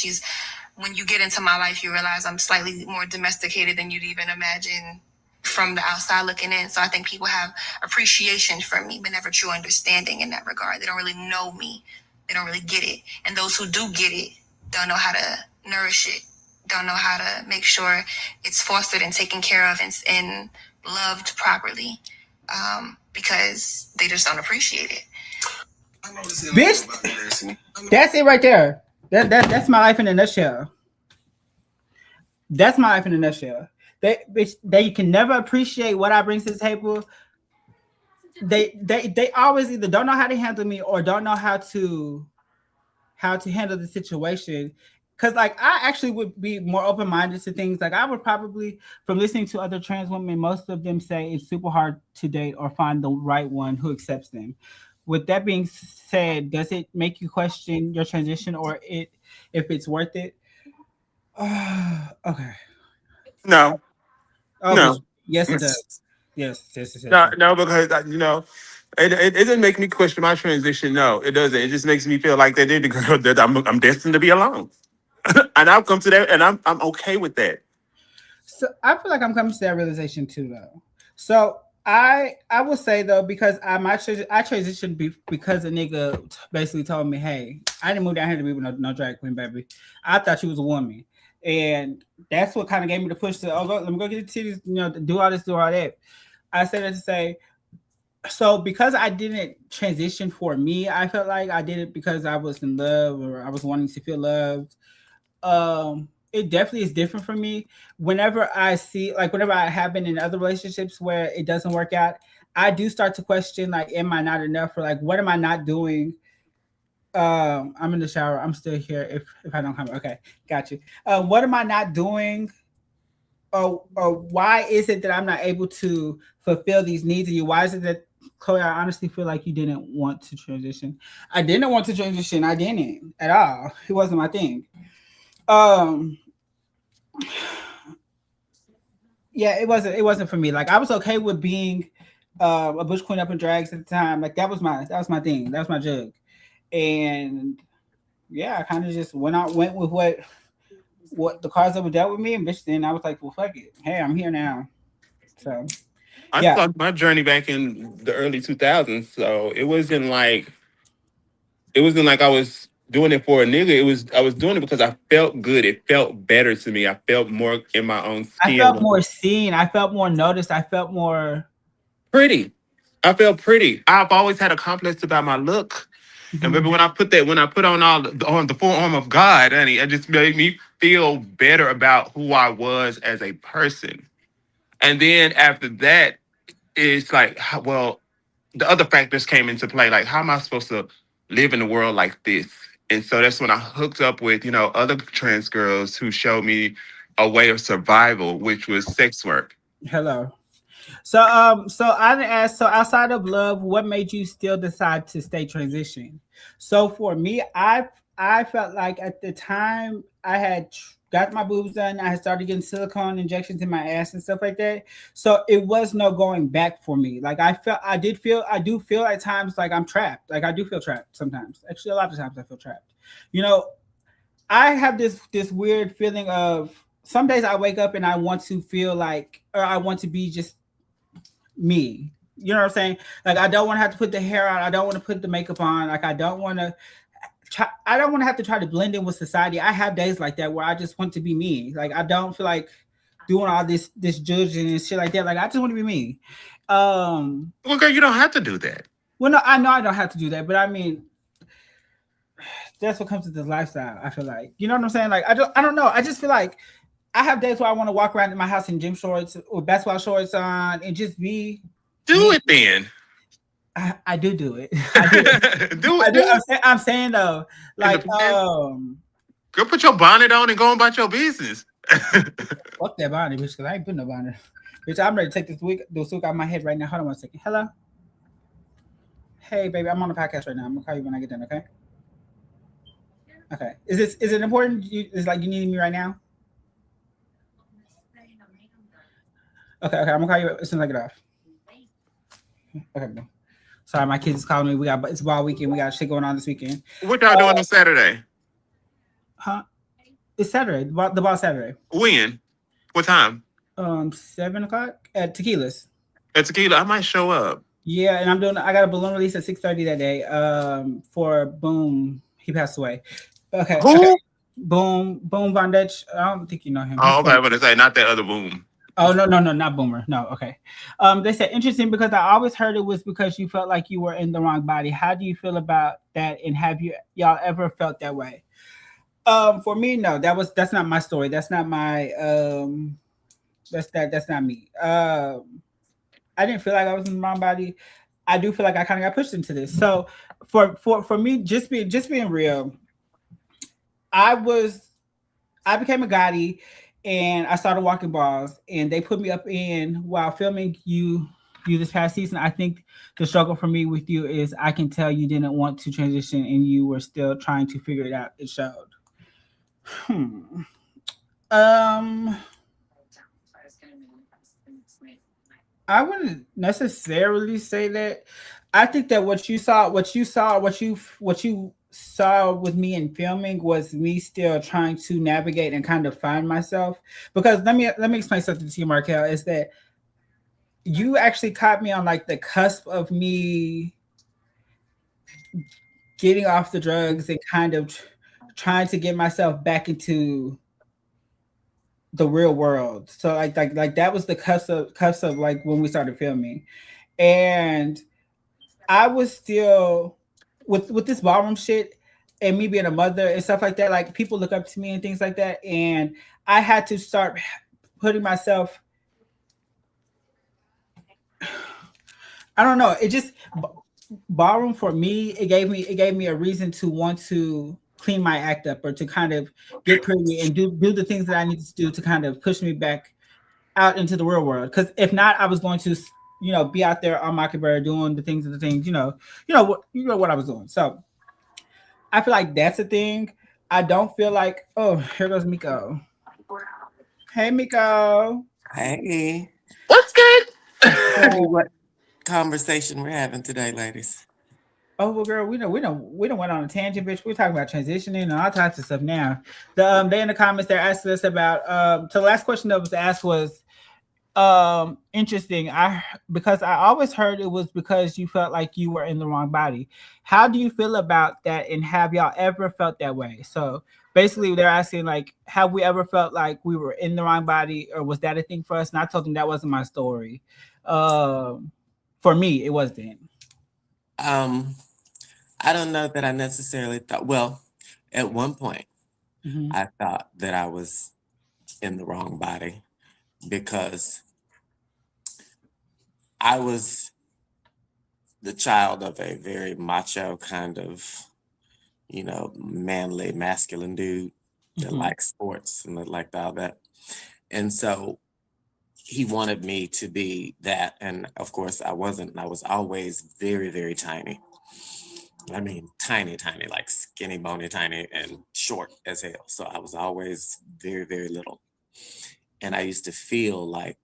when you get into my life, you realize I'm slightly more domesticated than you'd even imagine from the outside looking in. So I think people have appreciation for me, but never true understanding in that regard. They don't really know me. They don't really get it. And those who do get it don't know how to nourish it, don't know how to make sure it's fostered and taken care of and loved properly, because they just don't appreciate it. Bitch, that's it right there. That's my life in a nutshell. That's my life in a nutshell. They can never appreciate what I bring to the table. They always either don't know how to handle me or don't know how to handle the situation. Because like I actually would be more open-minded to things. Like I would probably, from listening to other trans women, most of them say it's super hard to date or find the right one who accepts them. With that being said, does it make you question your transition or if it's worth it? Okay. No. Oh, no. Yes, it does. Yes. No, because it doesn't make me question my transition. No, it doesn't. It just makes me feel like they did the girl that I'm destined to be alone, and I've come to that, and I'm okay with that. So I feel like I'm coming to that realization too, though. So I will say though, because I transitioned because a nigga basically told me, "Hey, I didn't move down here to be with no drag queen, baby. I thought you was a woman." And that's what kind of gave me the push to, let me go get the titties, do all this, do all that. I said it to say, so because I didn't transition for me, I felt like I did it because I was in love or I was wanting to feel loved. It definitely is different for me. Whenever I have been in other relationships where it doesn't work out, I do start to question, like, am I not enough? Or like, what am I not doing? I'm in the shower. I'm still here. If I don't come, okay, got you. What am I not doing? Or why is it that I'm not able to fulfill these needs of you? Why is it that, Chloe, I honestly feel like you didn't want to transition? I didn't want to transition. I didn't at all. It wasn't my thing. Yeah, it wasn't for me. Like I was okay with being a bush queen up in drags at the time. Like that was my thing. That was my jug. And yeah, I kind of just went with what the cards that were dealt with me, and bitch, then I was like, well, fuck it. Hey, I'm here now. So I started my journey back in the early 2000s, so it wasn't like I was doing it for a nigga. I was doing it because I felt good. It felt better to me. I felt more in my own skin. I felt more seen. I felt more noticed. I felt more pretty. I felt pretty. I've always had a complex about my look. And maybe when I put on on the full arm of God, honey, it just made me feel better about who I was as a person. And then after that, it's like, well, the other factors came into play. Like, how am I supposed to live in the world like this? And so that's when I hooked up with, other trans girls who showed me a way of survival, which was sex work. Hello. So I didn't ask. So outside of love, what made you still decide to stay transition? So for me, I felt like at the time I had got my boobs done. I had started getting silicone injections in my ass and stuff like that. So it was no going back for me. Like I do feel at times like I'm trapped. Like I do feel trapped sometimes. Actually, a lot of times I feel trapped. I have this weird feeling of some days I wake up and I want to feel like, or I want to be just me. You know what I'm saying? Like I don't want to have to put the hair on. I don't want to put the makeup on. Like I don't want to have to try to blend in with society. I have days like that where I just want to be me. Like I don't feel like doing all this judging and shit like that. Like I just want to be me. Well, girl, you don't have to do that. Well, no, I know I don't have to do that, but I mean, that's what comes with this lifestyle. I feel like, you know what I'm saying? Like, I don't know. I just feel like I have days where I want to walk around in my house in gym shorts or basketball shorts on and just be Do me. it then. I do it. I do. Do I it. do. Do it. I'm saying though, In the like, past, go put your bonnet on and go about your business. fuck that bonnet, bitch, because I ain't putting no bonnet. Bitch, I'm ready to take this week out of my head right now. Hold on 1 second. Hello? Hey, baby, I'm on the podcast right now. I'm gonna call you when I get done, okay? Okay. Is it important? Is like you need me right now? Okay, I'm gonna call you as soon as I get off. Okay, bro. Sorry, my kids is calling me. It's ball weekend. We got shit going on this weekend. What y'all doing on Saturday? Huh? It's Saturday. The ball Saturday. When? What time? 7 o'clock at Tequila's. At Tequila, I might show up. Yeah, and I got a balloon release at 6:30 that day. For Boom. He passed away. Okay. Who? Boom Von Dutch. I don't think you know him. He's Oh, okay. funny. I'm gonna say not that other Boom. Oh no, not Boomer. No, okay. They said interesting because I always heard it was because you felt like you were in the wrong body. How do you feel about that? And have y'all ever felt that way? For me, no. That's not my story. That's not my that's not me. I didn't feel like I was in the wrong body. I do feel like I kind of got pushed into this. So for me, just being real, I became a Gotti and I started walking balls and they put me up in while filming you this past season. I think the struggle for me with you is I can tell you didn't want to transition and you were still trying to figure it out. It showed. I wouldn't necessarily say that. I think that what you saw with me in filming was me still trying to navigate and kind of find myself. Because let me explain something to you, Markel, is that you actually caught me on like the cusp of me getting off the drugs and kind of trying to get myself back into the real world. So like that was the cusp of like when we started filming. And I was still with this ballroom shit and me being a mother and stuff like that, like people look up to me and things like that. And I had to start putting myself, I don't know, it just ballroom for me, it gave me a reason to want to clean my act up or to kind of get pretty and do the things that I needed to do to kind of push me back out into the real world. Because if not, I was going to, be out there on Mockingbird doing the things, you know what I was doing. So I feel like that's a thing. I don't feel like, oh, here goes Miko. Hey, Miko. Hey. What's good? Tell me what conversation we're having today, ladies. Oh well, girl, we don't went on a tangent, bitch. We're talking about transitioning and all types of stuff now. They in the comments they're asking us about. So the last question that was asked was, interesting. Because I always heard it was because you felt like you were in the wrong body. How do you feel about that? And have y'all ever felt that way? So basically, they're asking like, have we ever felt like we were in the wrong body, or was that a thing for us? And I told them that wasn't my story. For me, it wasn't. I don't know that I necessarily thought, well, at one point, I thought that I was in the wrong body because I was the child of a very macho kind of, manly, masculine dude that likes sports and that liked all that. And so he wanted me to be that. And of course, I wasn't. I was always very, very tiny. I mean, tiny, like skinny, bony, tiny, and short as hell. So I was always very, very little. And I used to feel like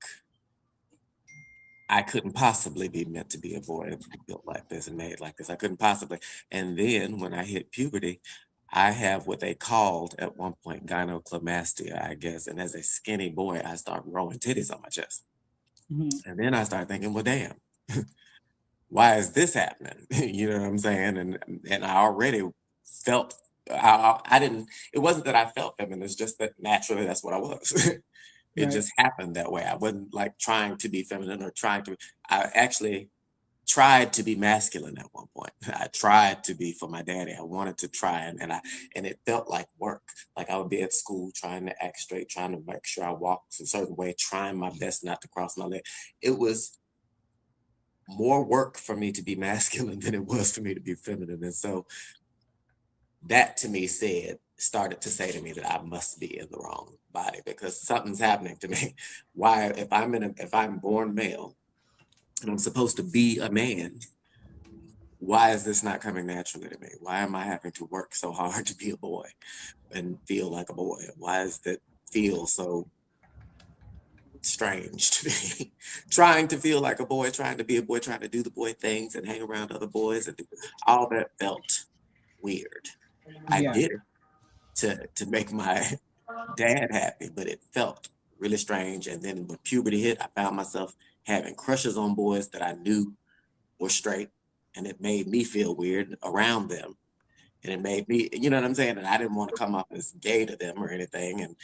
I couldn't possibly be meant to be a boy built like this and made like this. I couldn't possibly. And then when I hit puberty, I have what they called at one point gynecomastia, I guess. And as a skinny boy, I started growing titties on my chest. And then I started thinking, well, damn. Why is this happening? You know what I'm saying? And I already felt, I didn't, it wasn't that I felt feminine, it's just that naturally that's what I was. It just happened that way. I wasn't like trying to be feminine or I actually tried to be masculine at one point. I tried to be for my daddy. I wanted to try, and it felt like work. Like I would be at school trying to act straight, trying to make sure I walked a certain way, trying my best not to cross my leg. It was more work for me to be masculine than it was for me to be feminine. And so that to me started to say to me that I must be in the wrong body because something's happening to me. Why, if I'm born male and I'm supposed to be a man, why is this not coming naturally to me? Why am I having to work so hard to be a boy and feel like a boy? Why does that feel so strange to me? Trying to feel like a boy, trying to be a boy, trying to do the boy things and hang around other boys and all that felt weird. I did it to make my dad happy, but it felt really strange. And then when puberty hit, I found myself having crushes on boys that I knew were straight, and it made me feel weird around them. And it made me, you know what I'm saying? And I didn't want to come off as gay to them or anything. And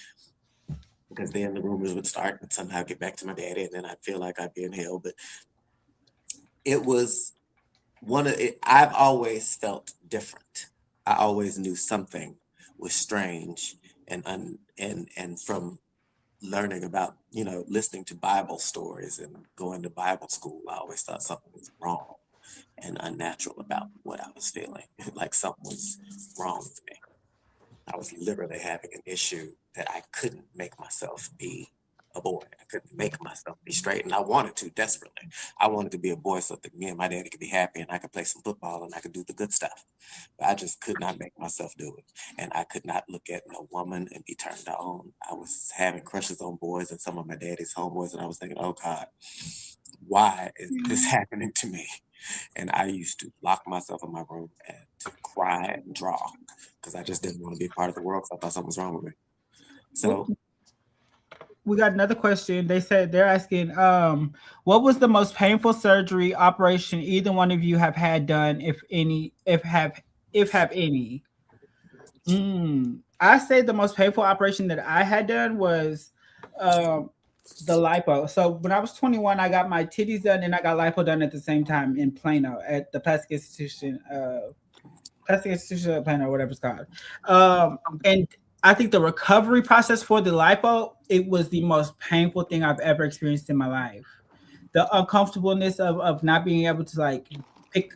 because then the rumors would start and somehow get back to my daddy, and then I'd feel like I'd be in hell. But it was I've always felt different. I always knew something was strange, and from learning about, listening to Bible stories and going to Bible school, I always thought something was wrong and unnatural about what I was feeling, like something was wrong with me. I was literally having an issue that I couldn't make myself be a boy. I couldn't make myself be straight, and I wanted to desperately. I wanted to be a boy so that me and my daddy could be happy and I could play some football and I could do the good stuff. But I just could not make myself do it. And I could not look at no woman and be turned on. I was having crushes on boys and some of my daddy's homeboys, and I was thinking, oh God, why is this happening to me? And I used to lock myself in my room and to cry and draw because I just didn't want to be part of the world because I thought something was wrong with me. So we got another question. They're asking, what was the most painful surgery operation either one of you have had done, if any, if have any? I say the most painful operation that I had done was the lipo. So when I was 21, I got my titties done and I got lipo done at the same time in Plano at the Plastic Institution of Plano, whatever it's called. And I think the recovery process for the lipo, it was the most painful thing I've ever experienced in my life. The uncomfortableness of not being able to like pick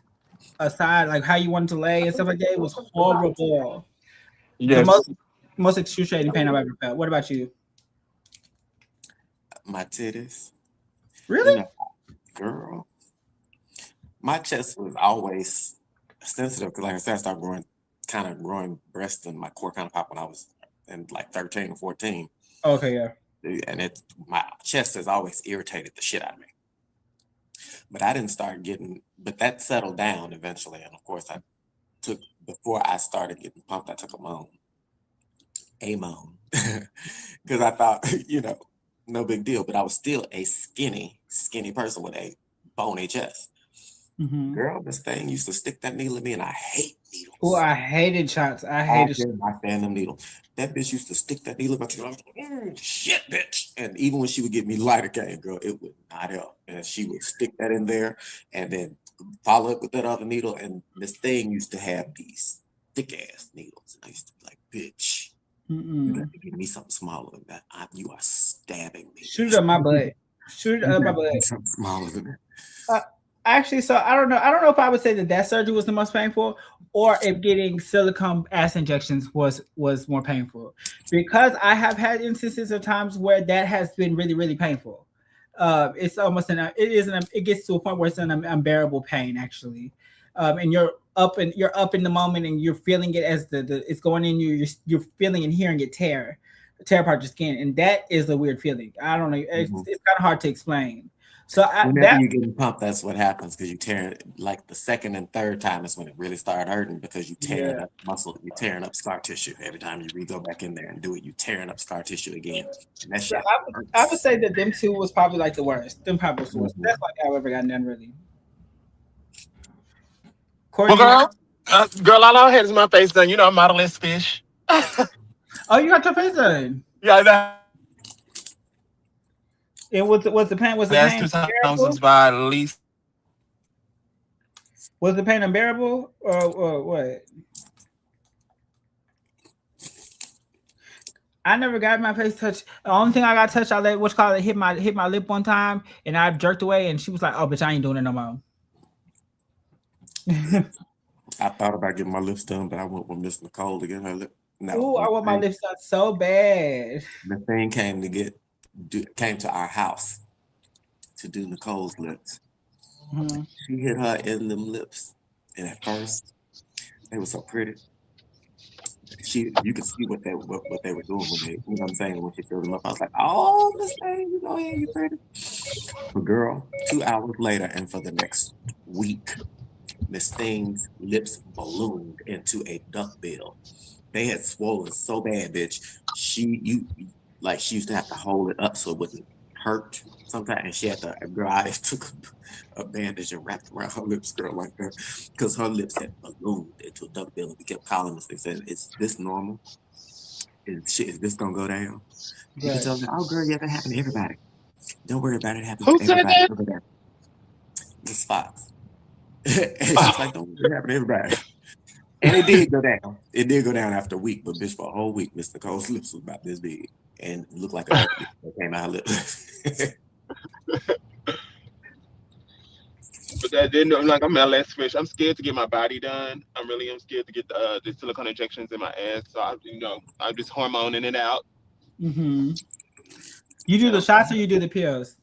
a side, like how you wanted to lay and stuff like that, it was horrible. Yes. The most excruciating pain I've ever felt. What about you? My titties. Really? Girl. My chest was always sensitive because, like I said, I started growing breasts and my core kind of popped when I was in like 13 or 14. Okay, yeah. And my chest has always irritated the shit out of me. But I didn't start but that settled down eventually. And of course, before I started getting pumped, I took a moan. Because I thought, no big deal. But I was still a skinny person with a bony chest. Mm-hmm. Girl, this thing used to stick that needle in me, and I hate needles. Oh, I hated shots. I hated my phantom needle. That bitch used to stick that needle in my chest. I was like, shit, bitch. And even when she would give me lidocaine, girl, it would not help. And she would stick that in there and then follow it with that other needle. And this thing used to have these thick ass needles. And I used to be like, bitch, you got to give me something smaller than that. You are stabbing me. Shoot it up my butt. Shoot it up my butt. Something smaller than that. Actually, so I don't know if I would say that surgery was the most painful, or if getting silicone ass injections was more painful, because I have had instances of times where that has been really, really painful. It's almost it gets to a point where it's an unbearable pain actually, and you're up in the moment and you're feeling it as it's going in you. You're feeling and hearing it tear apart your skin, and that is a weird feeling. I don't know. It's kind of hard to explain. So whenever you're getting pumped, that's what happens, because you tear it. Like the second and third time is when it really started hurting, because you tearing up muscle, you're tearing up scar tissue. Every time you go back in there and do it, you tearing up scar tissue again. And that shit. I would say that them two was probably like the worst. Them probably was the worst. That's like I've ever gotten done really. Well, girl, all I had is my face done. I'm modeling fish. Oh, you got your face done? Yeah, It was the pain. Was the last pain 2 times was by at least Was the pain unbearable or what? I never got my face touched. The only thing I got touched, I let what's called it hit my lip one time, and I jerked away, and she was like, "Oh, bitch, I ain't doing it no more." I thought about getting my lips done, but I went with Miss Nicole to get her lip. No, Ooh, I want my lips done so bad. the thing came to our house to do Nicole's lips. Mhm. She hit her in them lips, and at first they were so pretty. You could see what they were doing when they, you know what I'm saying, when she filled them up. I was like, oh, Miss Thing, you go ahead, you pretty. But girl, 2 hours later, and for the next week, Miss Thing's lips ballooned into a duckbill. They had swollen so bad, bitch. She used to have to hold it up so it wouldn't hurt sometimes. And she had to, girl, I took a bandage and wrapped around her lips, girl, like that. Because her lips had ballooned into a duckbill. And we kept calling us. They said, is this normal? Is this going to go down? People Right. tell me, oh, girl, yeah, that happened to everybody. Don't worry about it. It happens Who to said everybody. that? Over there. Miss Fox. And she's like, don't worry, it happened to everybody. And it did go down. It did go down after a week, but bitch, for a whole week, Miss Nicole's lips was about this big and looked like a duck that came out her lips. But that didn't like I'm less fish. I'm scared to get my body done. I'm scared to get the silicone injections in my ass. So I'm just hormoning it out. Mm-hmm. You do the shots or you do the pills?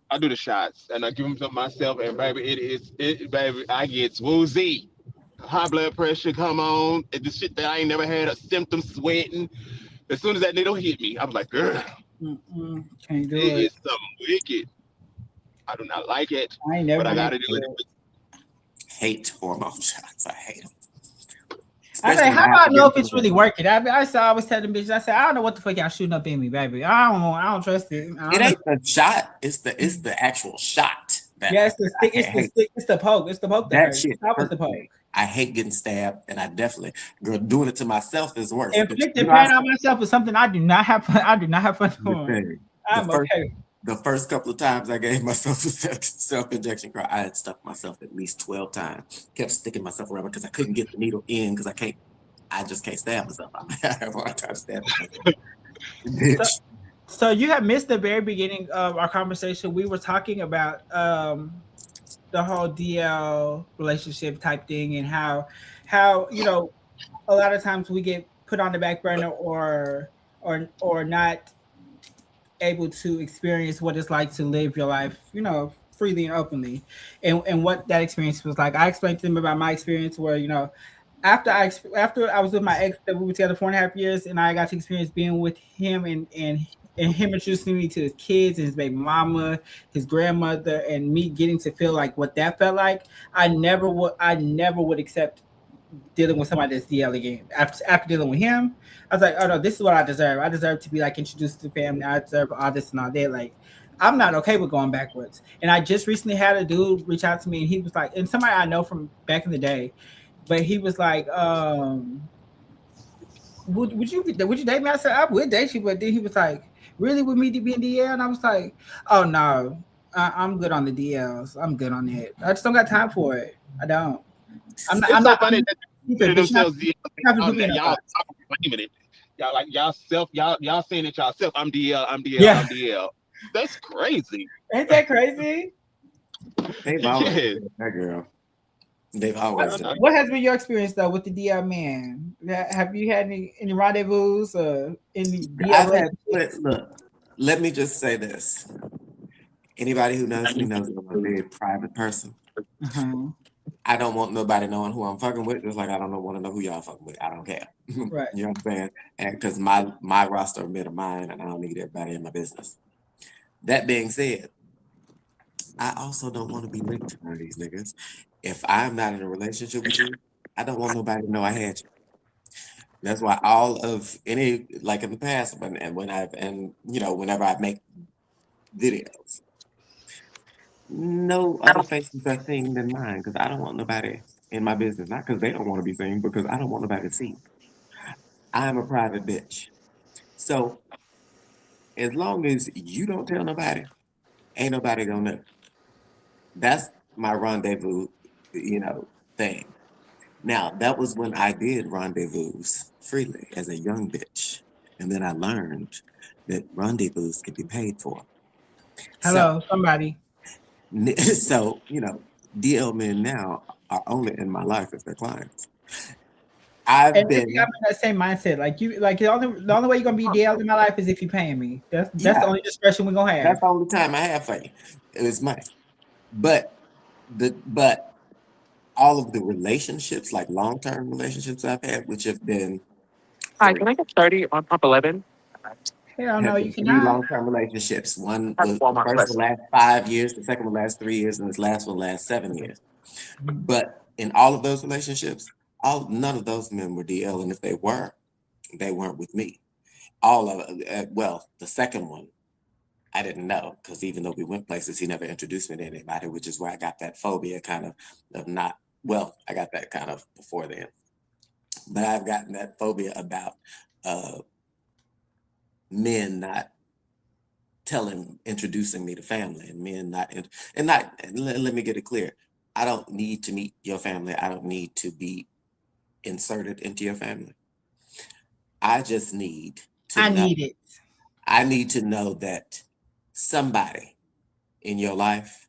I do the shots and I give them to myself. And baby, baby. I get woozy. High blood pressure come on. And the shit that I ain't never had a symptom sweating. As soon as that needle hit me, I was like, girl, Can't do it it. is something wicked. I do not like it, I ain't never. but I gotta did do it. it. Hate hormone shots. I hate them. I Especially say, when how I do have I to know give if it's them really to- working? I was telling bitches, I said, I don't know what the fuck y'all shooting up in me, baby. I don't trust it. I It don't ain't the shot. It's the actual shot. yeah, it's the stick, I hate. it's the poke. It's the poke that That hurts. shit That was the hurt poke. me. I hate getting stabbed, and I definitely, girl, doing it to myself is worse. Bitch, Inflicting pain on myself is something I do not have fun. I do not have fun doing. the I'm first okay. the first couple of times I gave myself a self injection, girl, I had stuck myself at least 12 times. Kept sticking myself around because I couldn't get the needle in because I just can't stab myself. I have a hard time stabbing myself. So, Bitch. so you have missed the very beginning of our conversation. We were talking about the whole DL relationship type thing and how a lot of times we get put on the back burner or not able to experience what it's like to live your life, freely and openly, and what that experience was like. I explained to them about my experience where after I was with my ex that we were together 4.5 years, and I got to experience being with him and him introducing me to his kids and his baby mama, his grandmother, and me getting to feel like what that felt like. I never would accept dealing with somebody that's DL again. After dealing with him, I was like, oh no, this is what I deserve. I deserve to be like introduced to family. I deserve all this and all that. Like, I'm not okay with going backwards. And I just recently had a dude reach out to me, and he was like, and somebody I know from back in the day, but he was like, would you date me? I said, I would date you, but then he was like, really, with me to be in DL? And I was like, oh no, I'm good on the DLs. I'm good on it. I just don't got time for it. I don't. I'm not. It's I'm so not. funny that Stupid, they bitch. Not, themselves not for putting me in a y'all box. blaming it. Y'all like y'all saying it yourself. I'm DL. I'm DL. Yeah. I'm DL. That's crazy. Ain't that crazy? They've always Yes. been that girl. They've always been. What has been your experience though with the DL man? Have you had any rendezvous or any DL Look, let me just say this. Anybody who knows me knows I'm a very private person. Uh-huh. I don't want nobody knowing who I'm fucking with, just like I don't want to know who y'all fucking with. I don't care. Right. You know what I'm saying? And because my roster made of mine, and I don't need everybody in my business. That being said, I also don't want to be linked to one of these niggas. If I'm not in a relationship with you, I don't want nobody to know I had you. That's why all of any, like in the past, whenever I make videos, no other faces are seen than mine because I don't want nobody in my business. Not because they don't want to be seen, because I don't want nobody to see. I'm a private bitch. So as long as you don't tell nobody, ain't nobody gonna know. That's my rendezvous thing. Now, that was when I did rendezvous freely as a young bitch. And then I learned that rendezvous could be paid for. Hello, somebody. So, DL men now are only in my life if they're clients. I've And been, I'm in that same mindset. Like the only way you're gonna be DL in my life is if you paying me. That's the only discretion we're gonna have. that's the only time I have for you. It was money. But all of the relationships, like long-term relationships I've had, which have been Hi, can I get 30 on pump 11? Hell no, have you been 3 cannot. long-term relationships. One That's was the Walmart first will Plus. last 5 years, the second will last 3 years, and this last will last 7 years. Mhm. But in all of those relationships, none of those men were DL, and if they were, they weren't with me. All of the second one, I didn't know, because even though we went places, he never introduced me to anybody, which is where I got that phobia I got that kind of before then. But I've gotten that phobia about men not introducing me to family, and men not, and let me get it clear. I don't need to meet your family. I don't need to be inserted into your family. I just need to know. need it. I need to know that somebody in your life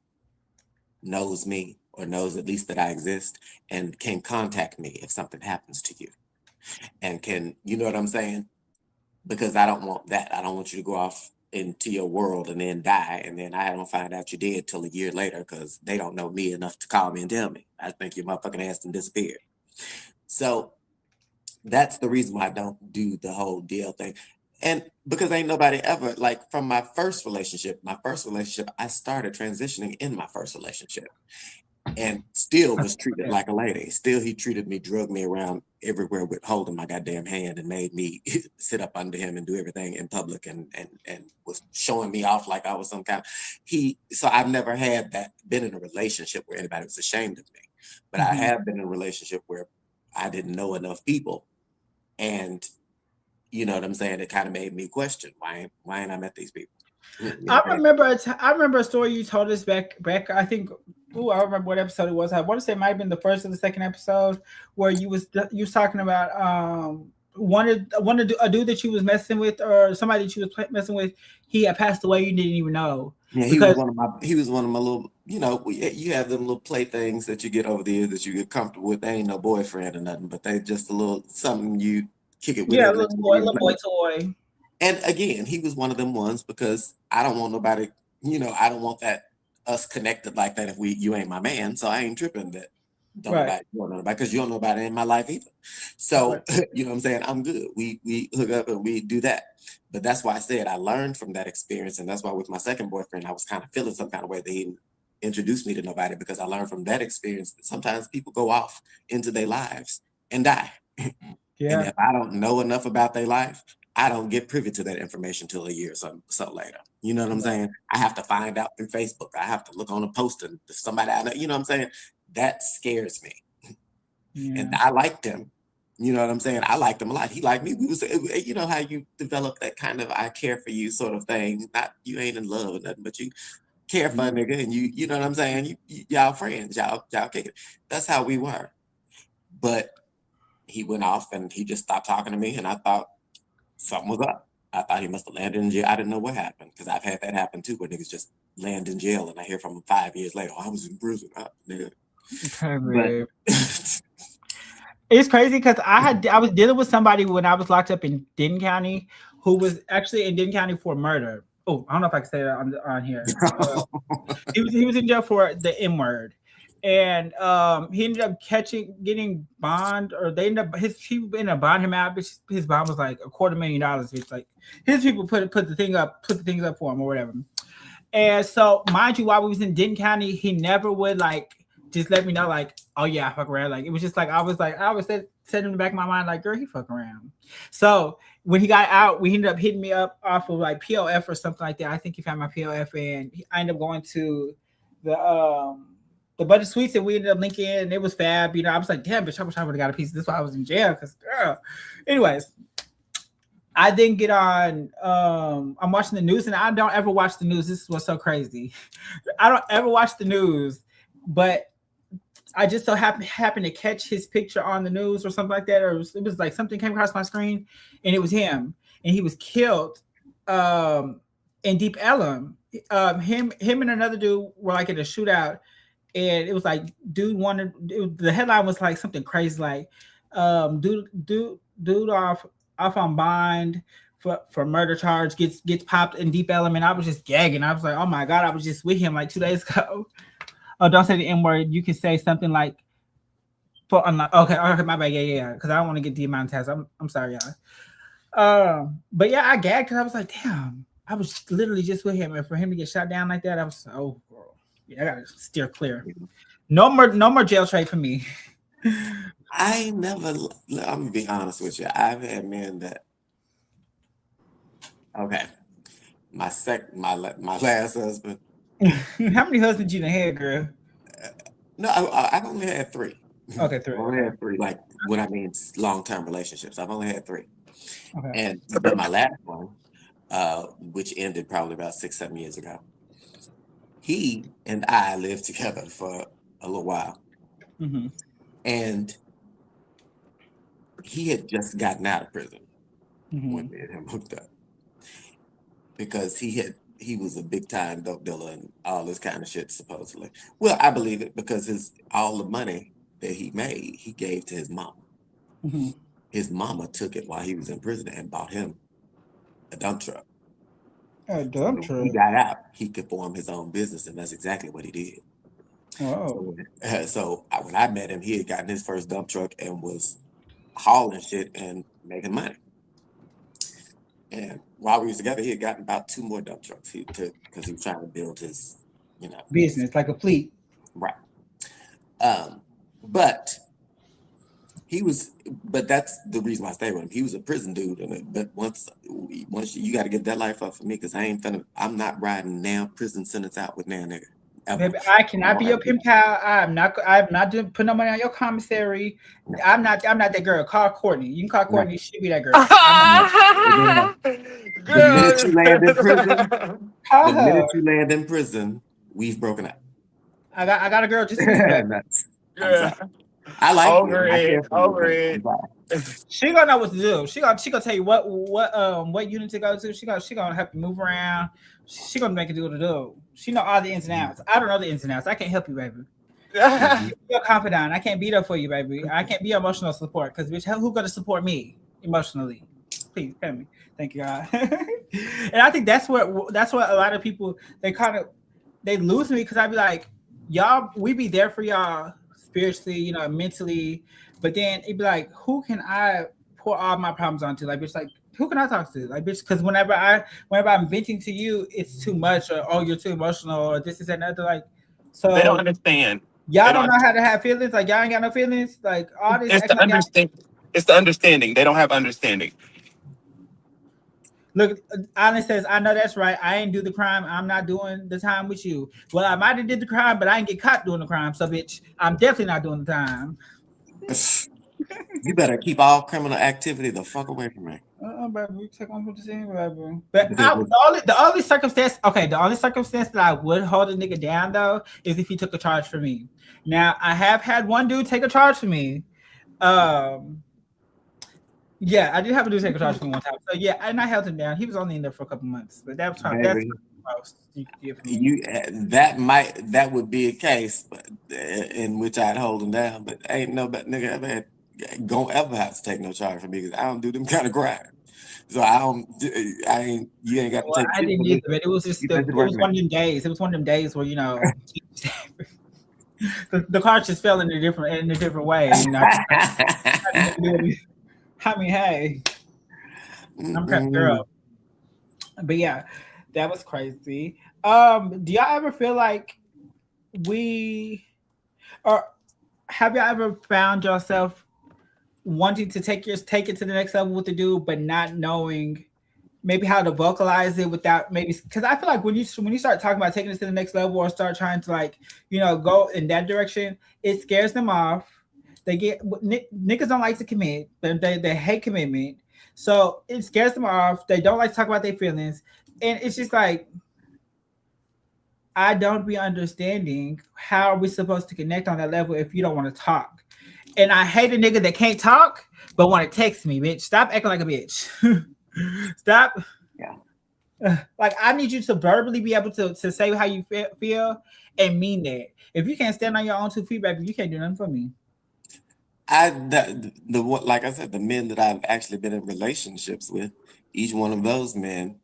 knows me, or knows at least that I exist, and can contact me if something happens to you. And can, you know what I'm saying? Because I don't want that. I don't want you to go off into your world and then die, and then I don't find out you did till a year later because they don't know me enough to call me and tell me. I think your motherfucking ass done disappeared. So that's the reason why I don't do the whole deal thing. And because ain't nobody ever, like, from my first relationship, I started transitioning in my first relationship, and still was treated like a lady. Still, he drugged me around everywhere with holding my goddamn hand, and made me sit up under him and do everything in public, and was showing me off like I was some kind of, so I've never been in a relationship where anybody was ashamed of me. But I have been in a relationship where I didn't know enough people, and you know what I'm saying? It kind of made me question, why ain't I met these people? I remember a story you told us back. I think. I remember what episode it was. I want to say it might have been the first or the second episode where you was talking about a dude that you was messing with, or somebody that you was messing with. He had passed away. You didn't even know. Yeah, he was one of my little. You have them little playthings that you get over the years that you get comfortable with. They ain't no boyfriend or nothing, but they just a little something you kick it with. Yeah, little boy toy. And again, he was one of them ones, because I don't want nobody, I don't want us connected like that if you ain't my man. So I ain't tripping that nobody, because you don't know about it in my life either. So, you know what I'm saying? I'm good. We hook up and we do that. But that's why I said I learned from that experience. And that's why with my second boyfriend, I was kind of feeling some kind of way that he introduced me to nobody, because I learned from that experience that sometimes people go off into their lives and die. Yeah. And if I don't know enough about their life, I don't get privy to that information till a year or so later. You know what I'm saying? I have to find out through Facebook. I have to look on a post, and if somebody I know, you know what I'm saying? That scares me. Yeah. And I liked him. You know what I'm saying? I liked him a lot. He liked me. You know how you develop that kind of I care for you sort of thing. Not you ain't in love or nothing, but you care for a nigga, and you know what I'm saying? Y'all friends, y'all kick it. That's how we were. But he went off and he just stopped talking to me, and I thought something was up. I thought he must have landed in jail. I didn't know what happened, because I've had that happen too, where niggas just land in jail and I hear from them 5 years later, I was in prison. Nigga. Okay, it's crazy because I was dealing with somebody when I was locked up in Denton County, who was actually in Denton County for murder. Oh, I don't know if I can say that on here. He was in jail for the M word. And he ended up getting bond, or they ended up he ended up bonding him out. His bond was like $250,000. It's like his people put the things up for him or whatever. And so, mind you, while we was in Denton County, he never would like just let me know like, oh yeah, I fuck around. Like it was just like I was set in the back of my mind like, girl, he fuck around. So when he got out, we ended up hitting me up off of like POF or something like that. I think he found my POF, and I ended up going to the Budget Suites, and we ended up linking, and it was fab. You know, I was like, damn, bitch, I wish I would have got a piece of this while I was in jail. Because, girl. Anyways, I didn't get on. I'm watching the news, and I don't ever watch the news. This is what's so crazy. I don't ever watch the news, but I just so happened to catch his picture on the news or something like that, or it was like something came across my screen, and it was him, and he was killed in Deep Ellum. Him and another dude were like in a shootout, and it was like dude wanted. The headline was like something crazy, like dude off on bond for murder charge gets popped in Deep Ellum, and I was just gagging. I was like, oh my god, I was just with him like 2 days ago. Oh, don't say the N word. You can say something like, "For okay, my bad, yeah, because I don't want to get demonetized. I'm sorry, y'all. But yeah, I gagged because I was like, damn, I was literally just with him, and for him to get shot down like that, I was yeah, I gotta steer clear. No more jail trade for me. I'm gonna be honest with you. I've had men that. Okay, my last husband. How many husbands you done had, girl? No, I've only had 3. Okay, 3. I've only had 3. Like when I mean long-term relationships, I've only had 3. Okay. And then my last one, which ended probably about 6-7 years ago, he and I lived together for a little while, and he had just gotten out of prison when me and him hooked up, because he was a big time dope dealer and all this kind of shit, supposedly. Well, I believe it, because all the money that he made, he gave to his mama. His mama took it while he was in prison and bought him a dump truck. A dump truck? He got out, he could form his own business, and that's exactly what he did. Oh. So when I met him, he had gotten his first dump truck and was hauling shit and making money. And while we was together, he had gotten about 2 more dump trucks because he was trying to build his, business, like a fleet. Right. But that's the reason why I stayed with him. He was a prison dude, but once you got to get that life up for me, because I'm not riding now prison sentence out with now nigga. Baby, I cannot be your pen pal. I'm not putting no money on your commissary. No. I'm not that girl. Call Courtney. You can call Courtney. She be that girl. The minute you land in prison, minute you land in prison, we've broken up. I got a girl just I like over it. She gonna know what to do. She gonna tell you what unit to go to. She gonna help you move around. She gonna make it do what to do. She know all the ins and outs. I don't know the ins and outs. I can't help you, baby. You're confidant. I can't be there for you, baby. I can't be emotional support, because bitch, who gonna support me emotionally? Please tell me. Thank you, God. And I think that's what a lot of people they lose me, because I be like, y'all, we be there for y'all spiritually, mentally, but then it'd be like, who can I pour all my problems onto? Like, bitch, like, who can I talk to? Like, bitch, because whenever I'm venting to you, it's too much, or you're too emotional, or this is another. Like, so they don't understand. Y'all don't know how to have feelings. Like, y'all ain't got no feelings. Like, all this. It's the understanding. They don't have understanding. Look, Alan says, I know that's right. I ain't do the crime. I'm not doing the time with you. Well, I might have did the crime, but I ain't get caught doing the crime. So, bitch, I'm definitely not doing the time. You better keep all criminal activity the fuck away from me. Baby, take one for the scene, baby. But the only circumstance that I would hold a nigga down, though, is if he took a charge for me. Now, I have had one dude take a charge for me. Yeah, I did have a dude take a charge for me one time. So yeah, and I held him down. He was only in there for a couple months, but that was that's most you could give me. That would be a case, but in which I'd hold him down. But ain't no nigga gonna ever have to take no charge for me, because I don't do them kind of crime. So you ain't got to take. I didn't either, but it was just it was one of them days. It was one of them days where the cards just fell in a different way. I mean, hey, I'm crap girl. But yeah, that was crazy. Do y'all ever feel like have y'all ever found yourself wanting to take it to the next level with the dude, but not knowing maybe how to vocalize it without because I feel like when you start talking about taking it to the next level, or start trying to go in that direction, it scares them off. They niggas don't like to commit. They hate commitment. So it scares them off. They don't like to talk about their feelings. And it's just like, I don't be understanding how are we supposed to connect on that level if you don't want to talk. And I hate a nigga that can't talk but want to text me, bitch. Stop acting like a bitch. Stop. Yeah. Like I need you to verbally be able to say how you feel and mean that. If you can't stand on your own 2 feet, baby, you can't do nothing for me. Like I said, the men that I've actually been in relationships with, each one of those men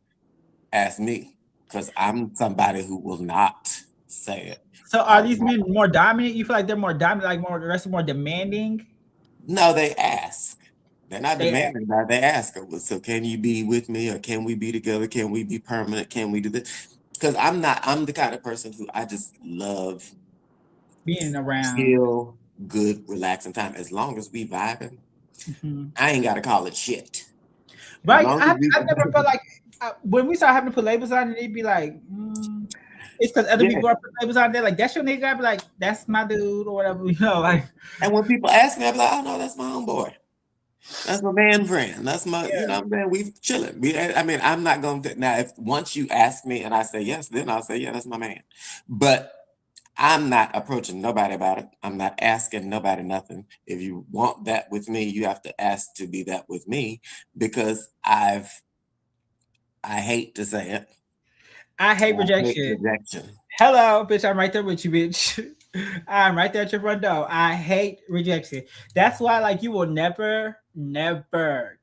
asked me because I'm somebody who will not say it. So are these men more dominant? You feel like they're more dominant, like more aggressive, more demanding? No, they ask. They're not They demanding that. They ask. So can you be with me, or can we be together? Can we be permanent? Can we do this? Because I'm the kind of person who I just love being around. chill, good, relaxing time. As long as we vibing, I ain't got to call it shit. Right. I've never felt like when we start having to put labels on it, it'd be like, it's because other people are putting labels on there. Like, that's your nigga. I'd be like, that's my dude or whatever, you know. Like, and when people ask me, I'd be like, oh no, that's my homeboy. That's my man friend. That's my, you know, man, we chilling. I mean, I'm not going to, now, if once you ask me and I say yes, then I'll say, yeah, that's my man. But I'm not approaching nobody about it. I'm not asking nobody nothing. If you want that with me, you have to ask to be that with me, because I hate to say it. I hate rejection. Hello, bitch. I'm right there with you, bitch. I'm right there at your front door. I hate rejection. That's why, like, you will never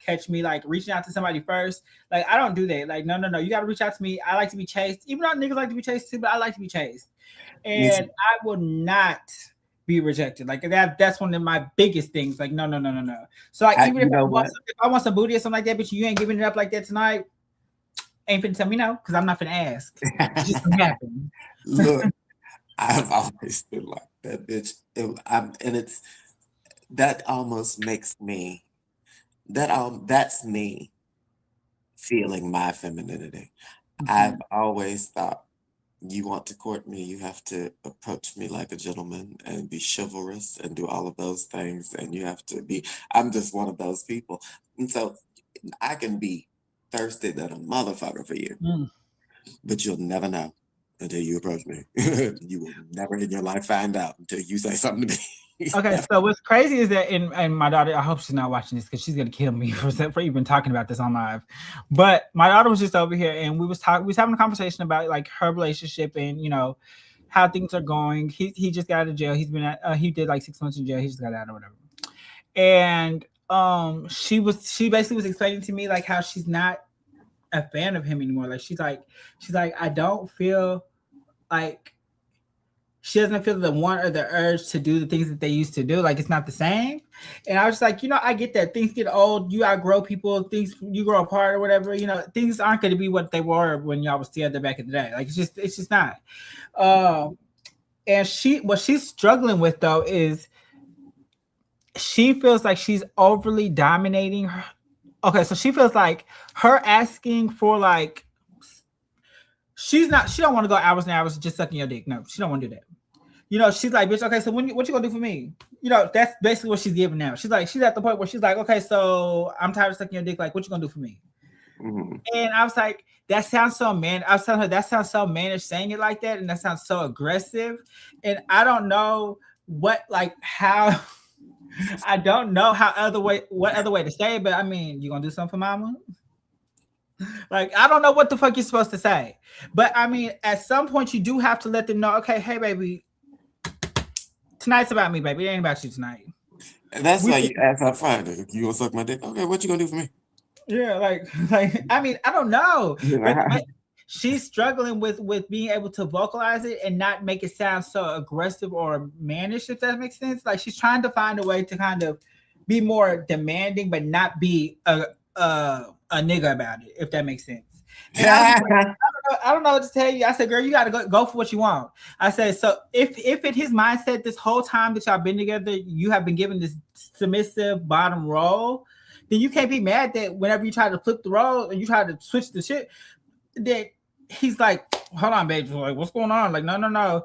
catch me like reaching out to somebody first. Like, I don't do that. Like, no. You got to reach out to me. I like to be chased. Even though niggas like to be chased too, but I like to be chased. And I will not be rejected. Like that's one of my biggest things. Like, no. So like, even if I want some booty or something like that, but you ain't giving it up like that tonight, ain't finna tell me no, because I'm not finna ask. It's just gonna happen. Look, I've always been like that, bitch. That almost makes me, that's me feeling my femininity. I've always thought, you want to court me, you have to approach me like a gentleman and be chivalrous and do all of those things. And you have to be, I'm just one of those people. And so I can be thirsty than a motherfucker for you, but you'll never know until you approach me. You will never in your life find out until you say something to me. Okay, so what's crazy is that, and my daughter, I hope she's not watching this because she's gonna kill me for even talking about this on live. But my daughter was just over here, and we was having a conversation about like her relationship and, you know, how things are going. He just got out of jail. He's been he did like 6 months in jail. He just got out or whatever. And she basically was explaining to me like how she's not a fan of him anymore. Like she's like I don't feel like. She doesn't feel the want or the urge to do the things that they used to do. Like, it's not the same. And I was like, you know, I get that. Things get old. You outgrow people. Things, you grow apart or whatever. You know, things aren't going to be what they were when y'all was together back in the day. Like, it's just not. And what she's struggling with, though, is she feels like she's overly dominating her. Okay, so she feels like her asking for, like, she don't want to go hours and hours just sucking your dick. No, she don't want to do that. You know, she's like, bitch, okay, so what you gonna do for me? You know, that's basically what she's giving now. She's at the point where she's like, okay, so I'm tired of sucking your dick. Like, what you gonna do for me? And I was like, that sounds so man. I was telling her that sounds so mannish saying it like that, and that sounds so aggressive. And I don't know how. I don't know what other way to say it, but I mean, you gonna do something for mama? Like, I don't know what the fuck you're supposed to say. But I mean, at some point you do have to let them know, okay, hey baby, tonight's about me, baby. It ain't about you tonight. And that's why you ask up front. You gonna suck my dick? Okay, what you gonna do for me? Yeah, like I mean, I don't know. But she's struggling with being able to vocalize it and not make it sound so aggressive or mannish, if that makes sense. Like, she's trying to find a way to kind of be more demanding, but not be a nigga about it, if that makes sense. I don't know what to tell you. I said, girl, you gotta go for what you want. I said, so if in his mindset this whole time that y'all been together, you have been given this submissive bottom role, then you can't be mad that whenever you try to flip the role and you try to switch the shit, that he's like, hold on, babe, like, what's going on? Like, no.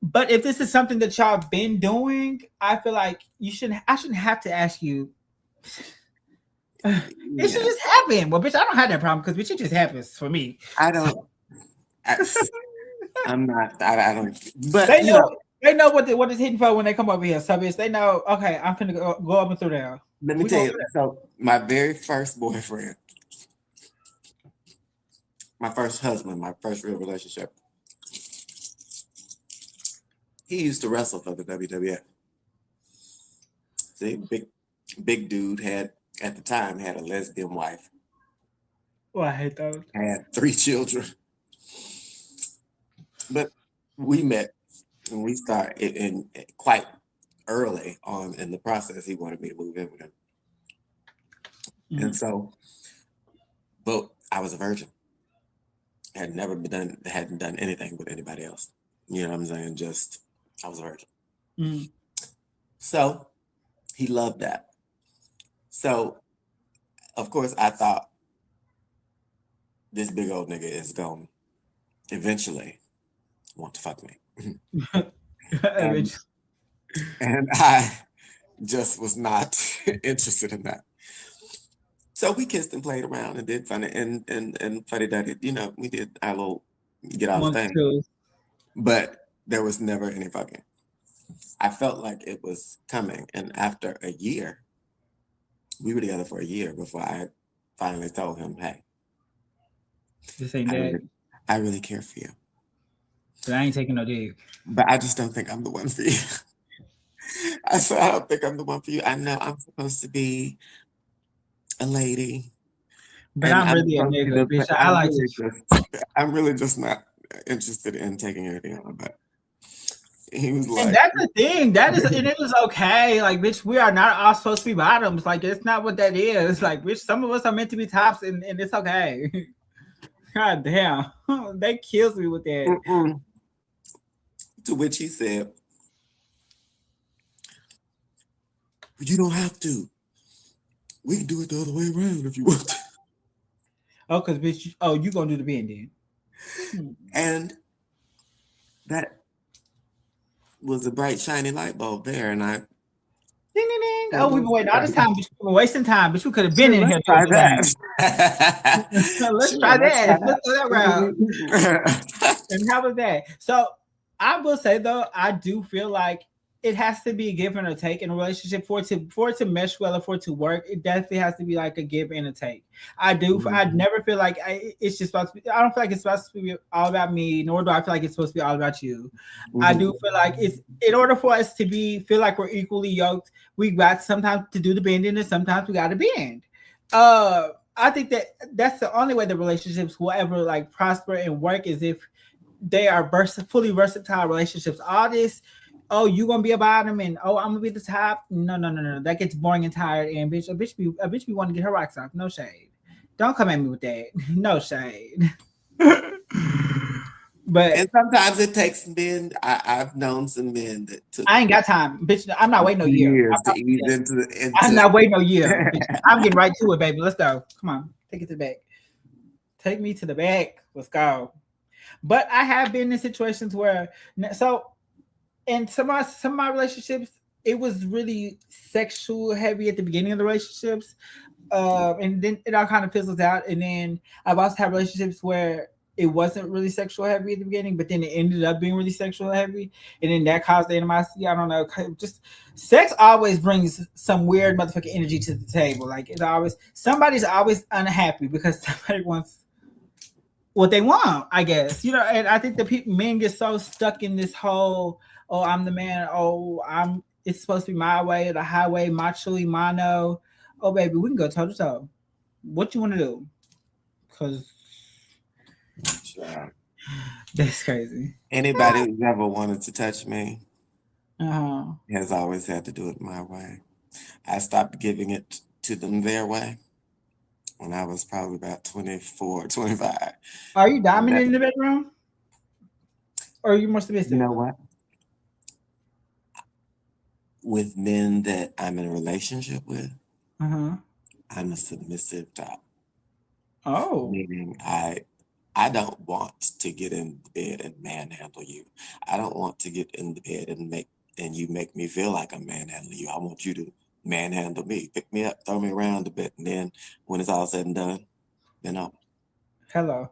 But if this is something that y'all been doing, I feel like I shouldn't have to ask you. It should just happen. Well, bitch, I don't have that problem because bitch, it just happens for me. I don't. I'm not. I don't. But They you know. know, They know what is hitting for when they come over here. So bitch, they know. Okay, I'm finna go up and through there. let me We tell gonna you. do that. So my very first boyfriend, my first husband, my first real relationship, he used to wrestle for the WWF. See, big dude had at the time had a lesbian wife, Oh, I hate those. had 3 children, but we met and we started in quite early on in the process. He wanted me to move in with him, and so, but I was a virgin. Had never hadn't done anything with anybody else. You know what I'm saying? Just I was a virgin. Mm. So he loved that. So of course I thought this big old nigga is going to eventually want to fuck me. and, and I just was not interested in that. So we kissed and played around and did funny and funny that it, you know, we did our little get off One, thing. two. But there was never any fucking. I felt like it was coming. And after a year, we were together for a year before I finally told him, hey, This ain't that. I really care for you. But I ain't taking no dick. But I just don't think I'm the one for you. I said, I don't think I'm the one for you. I know I'm supposed to be a lady. But I'm really a nigga, bitch. I like to. I'm really just not interested in taking anything on. But he was like, and that's the thing. That is, and it is okay. Like, bitch, we are not all supposed to be bottoms. Like, it's not what that is. Like, bitch, some of us are meant to be tops, and it's okay. God damn, they kills me with that. Mm-mm. To which he said, "You don't have to. We can do it the other way around if you want to." Oh, because bitch, you gonna do the bend then? And that was a bright, shiny light bulb there, and I. Ding, ding, ding. Oh, we've been waiting all this time, but you were wasting time. But you could have been in here. Try that. Let's try that. Let's go that route. And how was that? So I will say though, I do feel like it has to be a give and a take in a relationship for it to mesh well and for it to work. It definitely has to be like a give and a take. I do. Mm-hmm. I never feel like it's just supposed to be. I don't feel like it's supposed to be all about me, nor do I feel like it's supposed to be all about you. Mm-hmm. I do feel like it's in order for us to feel like we're equally yoked. We got sometimes to do the bending, and sometimes we got to bend. I think that's the only way the relationships will ever like prosper and work is if they are fully versatile relationships. All this. Oh, you gonna be a bottom and I'm gonna be the top. No. That gets boring and tired. And a bitch be wanting to get her rocks off. No shade. Don't come at me with that. No shade. But and sometimes it takes men. I've known some men that took. I ain't got time, bitch. I'm not waiting no year. I'm not waiting no year. I'm getting right to it, baby. Let's go. Come on, take it to the back. Take me to the back. Let's go. But I have been in situations where and some of my relationships, it was really sexual heavy at the beginning of the relationships. And then it all kind of fizzles out. And then I've also had relationships where it wasn't really sexual heavy at the beginning, but then it ended up being really sexual heavy. And then that caused the animosity. I don't know. Just sex always brings some weird motherfucking energy to the table. Like somebody's always unhappy because somebody wants what they want, I guess. You know, and I think men get so stuck in this whole, oh, I'm the man. Oh, it's supposed to be my way, the highway, macho, mano. Oh, baby, we can go toe to toe. What you want to do? Because that's crazy. Anybody who's ever wanted to touch me has always had to do it my way. I stopped giving it to them their way when I was probably about 24, 25. Are you dominant in the bedroom? Or are you more submissive? You know what? With men that I'm in a relationship with, I'm a submissive top. Oh. Meaning I don't want to get in the bed and manhandle you. I don't want to get in the bed and you make me feel like I'm manhandling you. I want you to manhandle me, pick me up, throw me around a bit, and then when it's all said and done, Hello.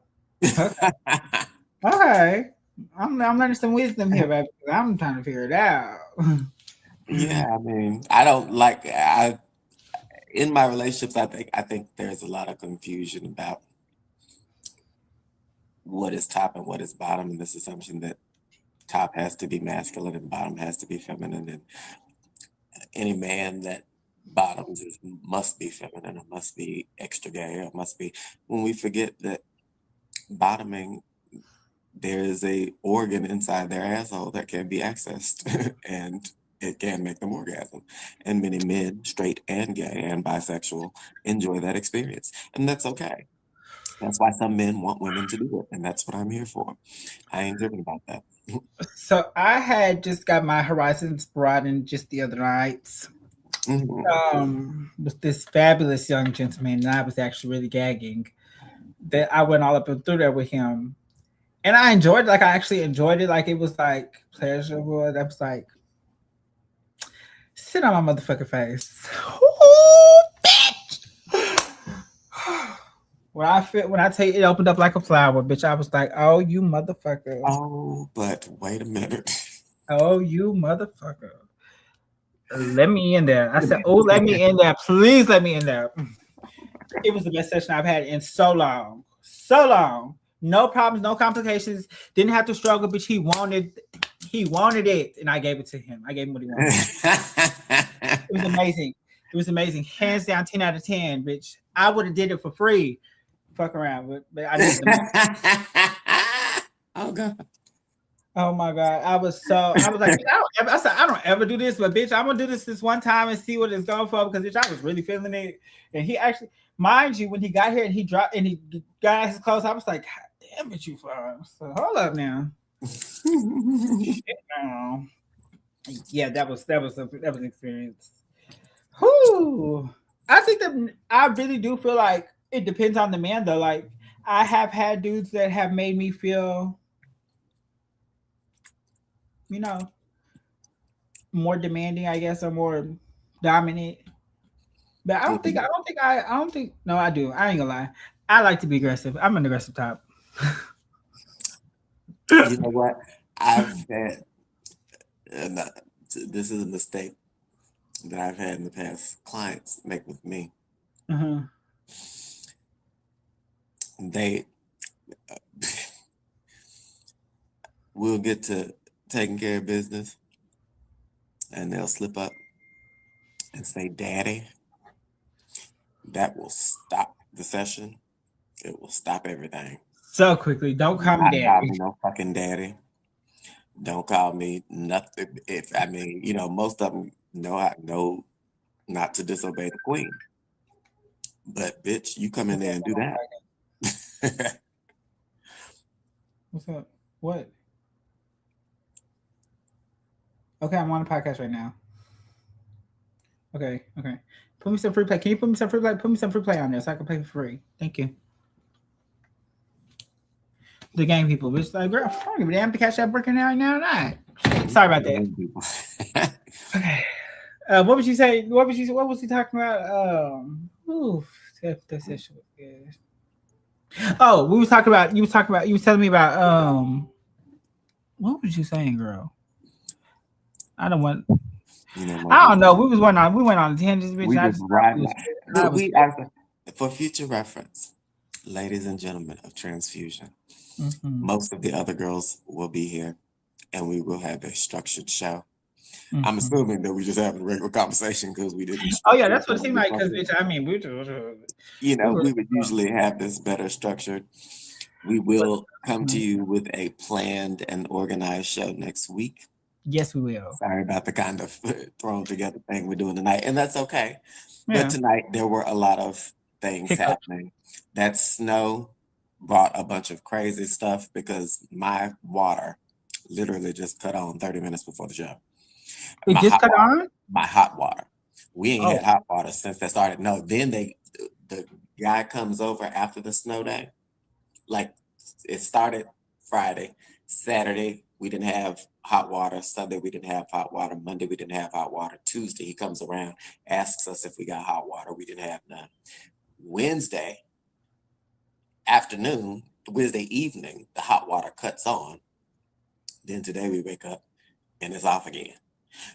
Okay. I'm learning some wisdom here, baby. I'm trying to figure it out. Yeah, I mean, I don't like I in my relationships. I think there's a lot of confusion about what is top and what is bottom, and this assumption that top has to be masculine and bottom has to be feminine, and any man that bottoms must be feminine or must be extra gay or must be. When we forget that bottoming, there is a organ inside their asshole that can be accessed, and it can make them orgasm. And many men, straight and gay and bisexual, enjoy that experience, and that's okay. That's why some men want women to do it, and that's what I'm here for. I ain't tripping about that. So I had just got my horizons broadened just the other night. With this fabulous young gentleman, and I was actually really gagging. That I went all up and through there with him, and I enjoyed it. Like I actually enjoyed it. Like it was like pleasurable. I was like, sit on my motherfucking face. Ooh, bitch. When I tell you it opened up like a flower, bitch, I was like, oh you motherfucker. Oh, but wait a minute. Oh you motherfucker. Let me in there. I said, oh, let me in there. Please let me in there. It was the best session I've had in so long. So long. No problems, no complications. Didn't have to struggle, bitch. He wanted it. And I gave it to him. I gave him what he wanted. It was amazing. It was amazing. Hands down, 10 out of 10, bitch. I would have did it for free. Fuck around. But I did the Oh God. Oh my God. I was like, I don't ever do this, but bitch, I'm gonna do this one time and see what it's going for because bitch, I was really feeling it. And he actually, mind you, when he got here and he dropped and he got his clothes, I was like, God damn it, you fine. So hold up now. Yeah, that was an experience. Whew. I think that I really do feel like it depends on the man though. Like I have had dudes that have made me feel more demanding, I guess, or more dominant. But I don't think, no, I do. I ain't gonna lie. I like to be aggressive. I'm an aggressive type. You know what? I've had, and this is a mistake that I've had in the past. Clients make with me. Uh-huh. They will get to taking care of business, and they'll slip up and say, "Daddy." That will stop the session. It will stop everything. So quickly. Don't call me Not call daddy. me no fucking daddy. Don't call me nothing. If I mean, most of them know not to disobey the queen. But bitch, you come in there and do that. What's up? What? Okay, I'm on a podcast right now. Okay. Put me some free play. Can you put me some free play? Put me some free play on there so I can play for free. Thank you. The game people, bitch. Like, girl, I don't give a damn to catch that breaking right now or not. Sorry about that. Okay. What was you say? What was he talking about? That session was good. Oh, we was talking about. You was telling me about. What was you saying, girl? I don't want. I don't know. We went on tangents, bitch. For future reference, ladies and gentlemen of TransFusion, most of the other girls will be here, and we will have a structured show. I'm assuming that we just having a regular conversation because we didn't. Oh yeah, that's what it seemed like. Because bitch, I mean, we would usually have this better structured. We will come to you with a planned and organized show next week. Yes, we will. Sorry about the kind of thrown together thing we're doing tonight, and that's okay. Yeah. But tonight there were a lot of things happening. That snow brought a bunch of crazy stuff because my water literally just cut on 30 minutes before the show. It just cut on? My hot water. We ain't had hot water since that started. No, then the guy comes over after the snow day. Like it started Friday, Saturday we didn't have hot water. Sunday we didn't have hot water. Monday we didn't have hot water. Tuesday he comes around, asks us if we got hot water. We didn't have none. Wednesday evening, the hot water cuts on. Then today we wake up and it's off again.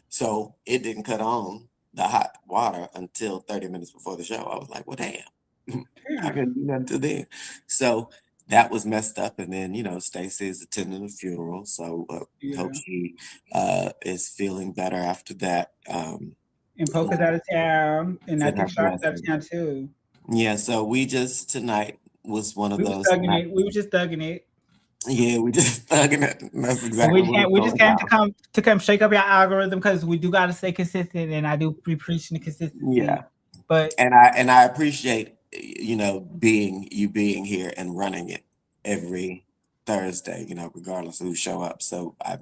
So it didn't cut on the hot water until 30 minutes before the show. I was like, well, damn, I couldn't do nothing till then. So that was messed up. And then, Stacy is attending a funeral. So hope she is feeling better after that. And Polka's out of town, and I Said her think Charlotte's out of blessing. town too. Yeah, so we just tonight was one of We were those thugging nights. it. We were just thugging it. Yeah, we just thugging it. That's And exactly what it's we all just came about. to come shake up your algorithm because we do got to stay consistent, and I do be preaching the consistency. Yeah. But And I appreciate being here and running it every Thursday, regardless of who show up. So I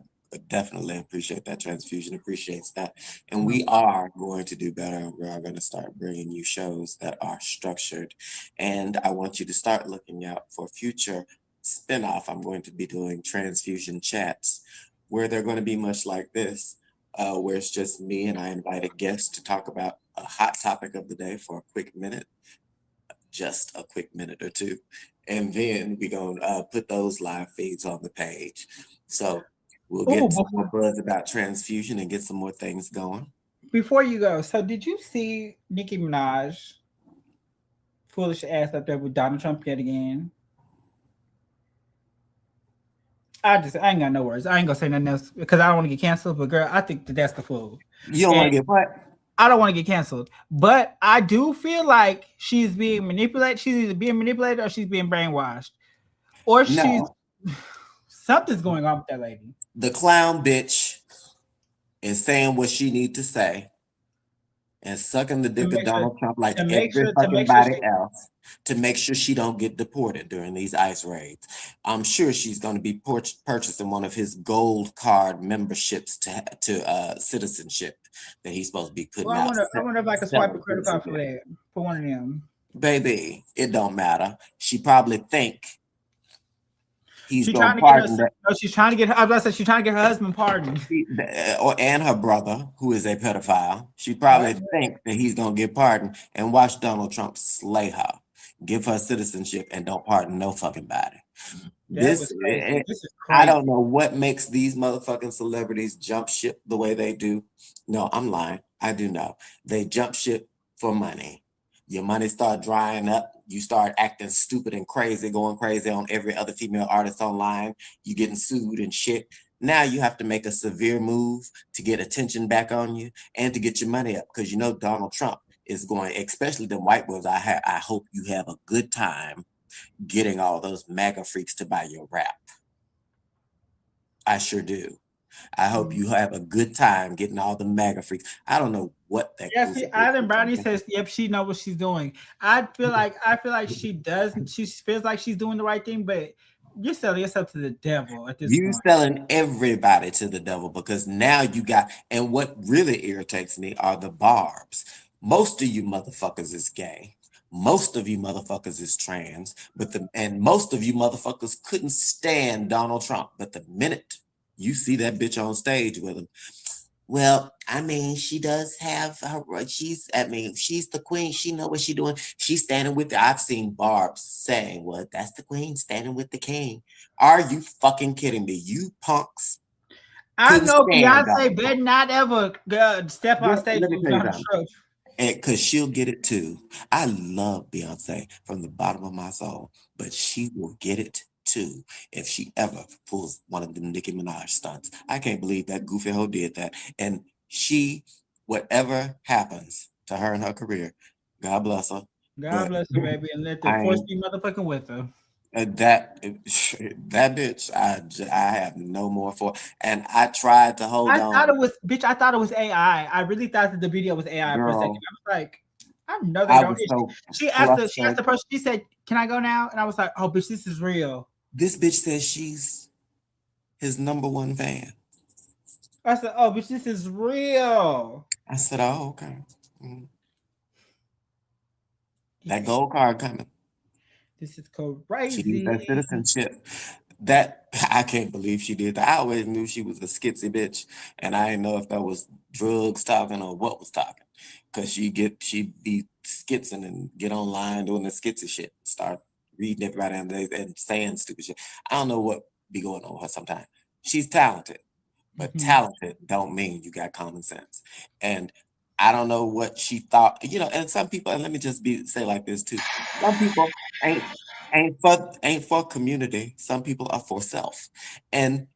definitely appreciate that. Transfusion appreciates that. And we are going to do better. We are going to start bringing you shows that are structured. And I want you to start looking out for future spinoff. I'm going to be doing Transfusion chats where they're going to be much like this, where it's just me and I invite a guest to talk about a hot topic of the day for a quick minute, just a quick minute or two. And then we're going to put those live feeds on the page. So we'll get some more buzz about transfusion and get some more things going. Before you go, so did you see Nicki Minaj foolish ass up there with Donald Trump yet again? I ain't got no words. I ain't gonna say nothing else because I don't want to get canceled. But girl, I think that's the fool. You don't want to get what? I don't want to get canceled, but I do feel like she's being manipulated. She's either being manipulated or she's being brainwashed, or something's going on with that lady. The clown bitch is saying what she need to say and sucking the dick of Donald Trump like everybody else to make sure she don't get deported during these ICE raids. I'm sure she's going to be purchasing one of his gold card memberships to citizenship that he's supposed to be putting out. I wonder if I can swipe a credit card for that, for one of them. Baby, it don't matter. She probably think he's going to pardon that. No, she's trying to get her. I was about to say she's trying to get her husband pardoned, and her brother, who is a pedophile. She probably think that he's gonna get pardoned and watch Donald Trump slay her, give her citizenship, and don't pardon no fucking body. This is crazy. I don't know what makes these motherfucking celebrities jump ship the way they do. No, I'm lying. I do know. They jump ship for money. Your money start drying up. You start acting stupid and crazy, going crazy on every other female artist online. You getting sued and shit. Now you have to make a severe move to get attention back on you and to get your money up because Donald Trump is going, especially the white boys. I hope you have a good time getting all those MAGA freaks to buy your rap. I sure do. I hope you have a good time getting all the MAGA freaks. I don't know what that. Yeah, see, Island Brownie says, "Yep, she knows what she's doing." I feel like she does. She feels like she's doing the right thing, but you're selling yourself to the devil at this point. You're selling everybody to the devil because now you got. And what really irritates me are the barbs. Most of you motherfuckers is gay. Most of you motherfuckers is trans. And most of you motherfuckers couldn't stand Donald Trump. But the minute you see that bitch on stage with him, well, I mean, she does have her. She's the queen. She know what she's doing. She's standing with. I've seen Barb's saying, "Well, that's the queen standing with the king." Are you fucking kidding me? You punks. I know Beyonce better not ever step on stage with Donald Trump. And because she'll get it too. I love Beyonce from the bottom of my soul, but she will get it too if she ever pulls one of them Nicki Minaj stunts. I can't believe that goofy hoe did that. And whatever happens to her in her career, God bless her. God bless her, baby, and let the force be motherfucking with her. That bitch, I have no more for. And I tried to hold on. I thought it was AI. I really thought that the video was AI for a second. I was like, I know they don't. She asked the person. She said, "Can I go now?" And I was like, "Oh, bitch, this is real." This bitch says she's his number one fan. I said, "Oh, bitch, this is real." I said, "Oh, okay." Mm. That gold card coming. This is crazy. She needs that citizenship. That I can't believe she did that. I always knew she was a skitsy bitch, and I didn't know if that was drugs talking or what was talking. Cause she'd be skitsing and get online doing the skitsy shit, start reading everybody and saying stupid shit. I don't know what be going on with her sometimes. She's talented, but Mhm. talented don't mean you got common sense. And I don't know what she thought, and some people, and let me just say like this too. Some people ain't for community. Some people are for self. And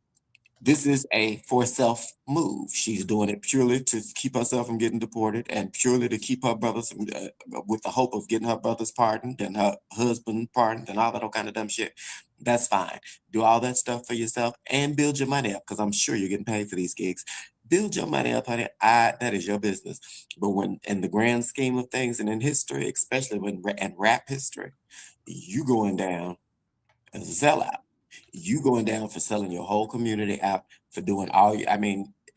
this is a for self move. She's doing it purely to keep herself from getting deported and purely to keep her brothers with the hope of getting her brothers pardoned and her husband pardoned and all that kind of dumb shit. That's fine. Do all that stuff for yourself and build your money up because I'm sure you're getting paid for these gigs. Build your money up, honey. That is your business. But when in the grand scheme of things and in history, especially in rap history, you going down as a sellout. You going down for selling your whole community out for doing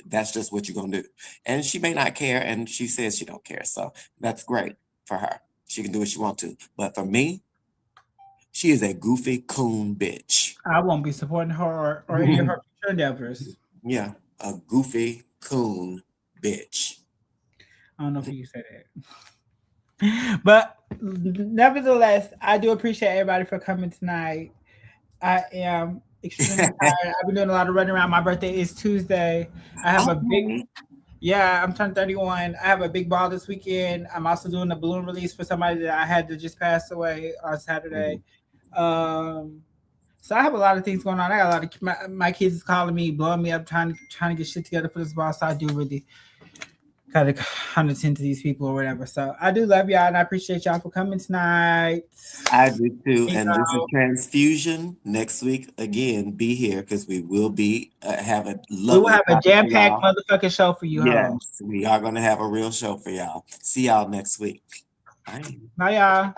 that's just what you're gonna do. And she may not care, and she says she don't care. So that's great for her. She can do what she want to. But for me, she is a goofy coon bitch. I won't be supporting her or any of her future endeavors. Yeah, a goofy coon bitch. I don't know if you said that. But nevertheless, I do appreciate everybody for coming tonight. I am extremely tired. I've been doing a lot of running around. My birthday is Tuesday. I have I'm turning 31. I have a big ball this weekend. I'm also doing a balloon release for somebody that I had to just pass away on Saturday. So I have a lot of things going on. I got a lot of my kids is calling me, blowing me up, trying to get shit together for this ball. So I do really gotta attend to these people or whatever. So I do love y'all and I appreciate y'all for coming tonight. I do too. And this is Transfusion. Next week, again, be here because we will be having we will have a jam-packed motherfucking show for you. Yes, we are going to have a real show for y'all. See y'all next week. Bye y'all.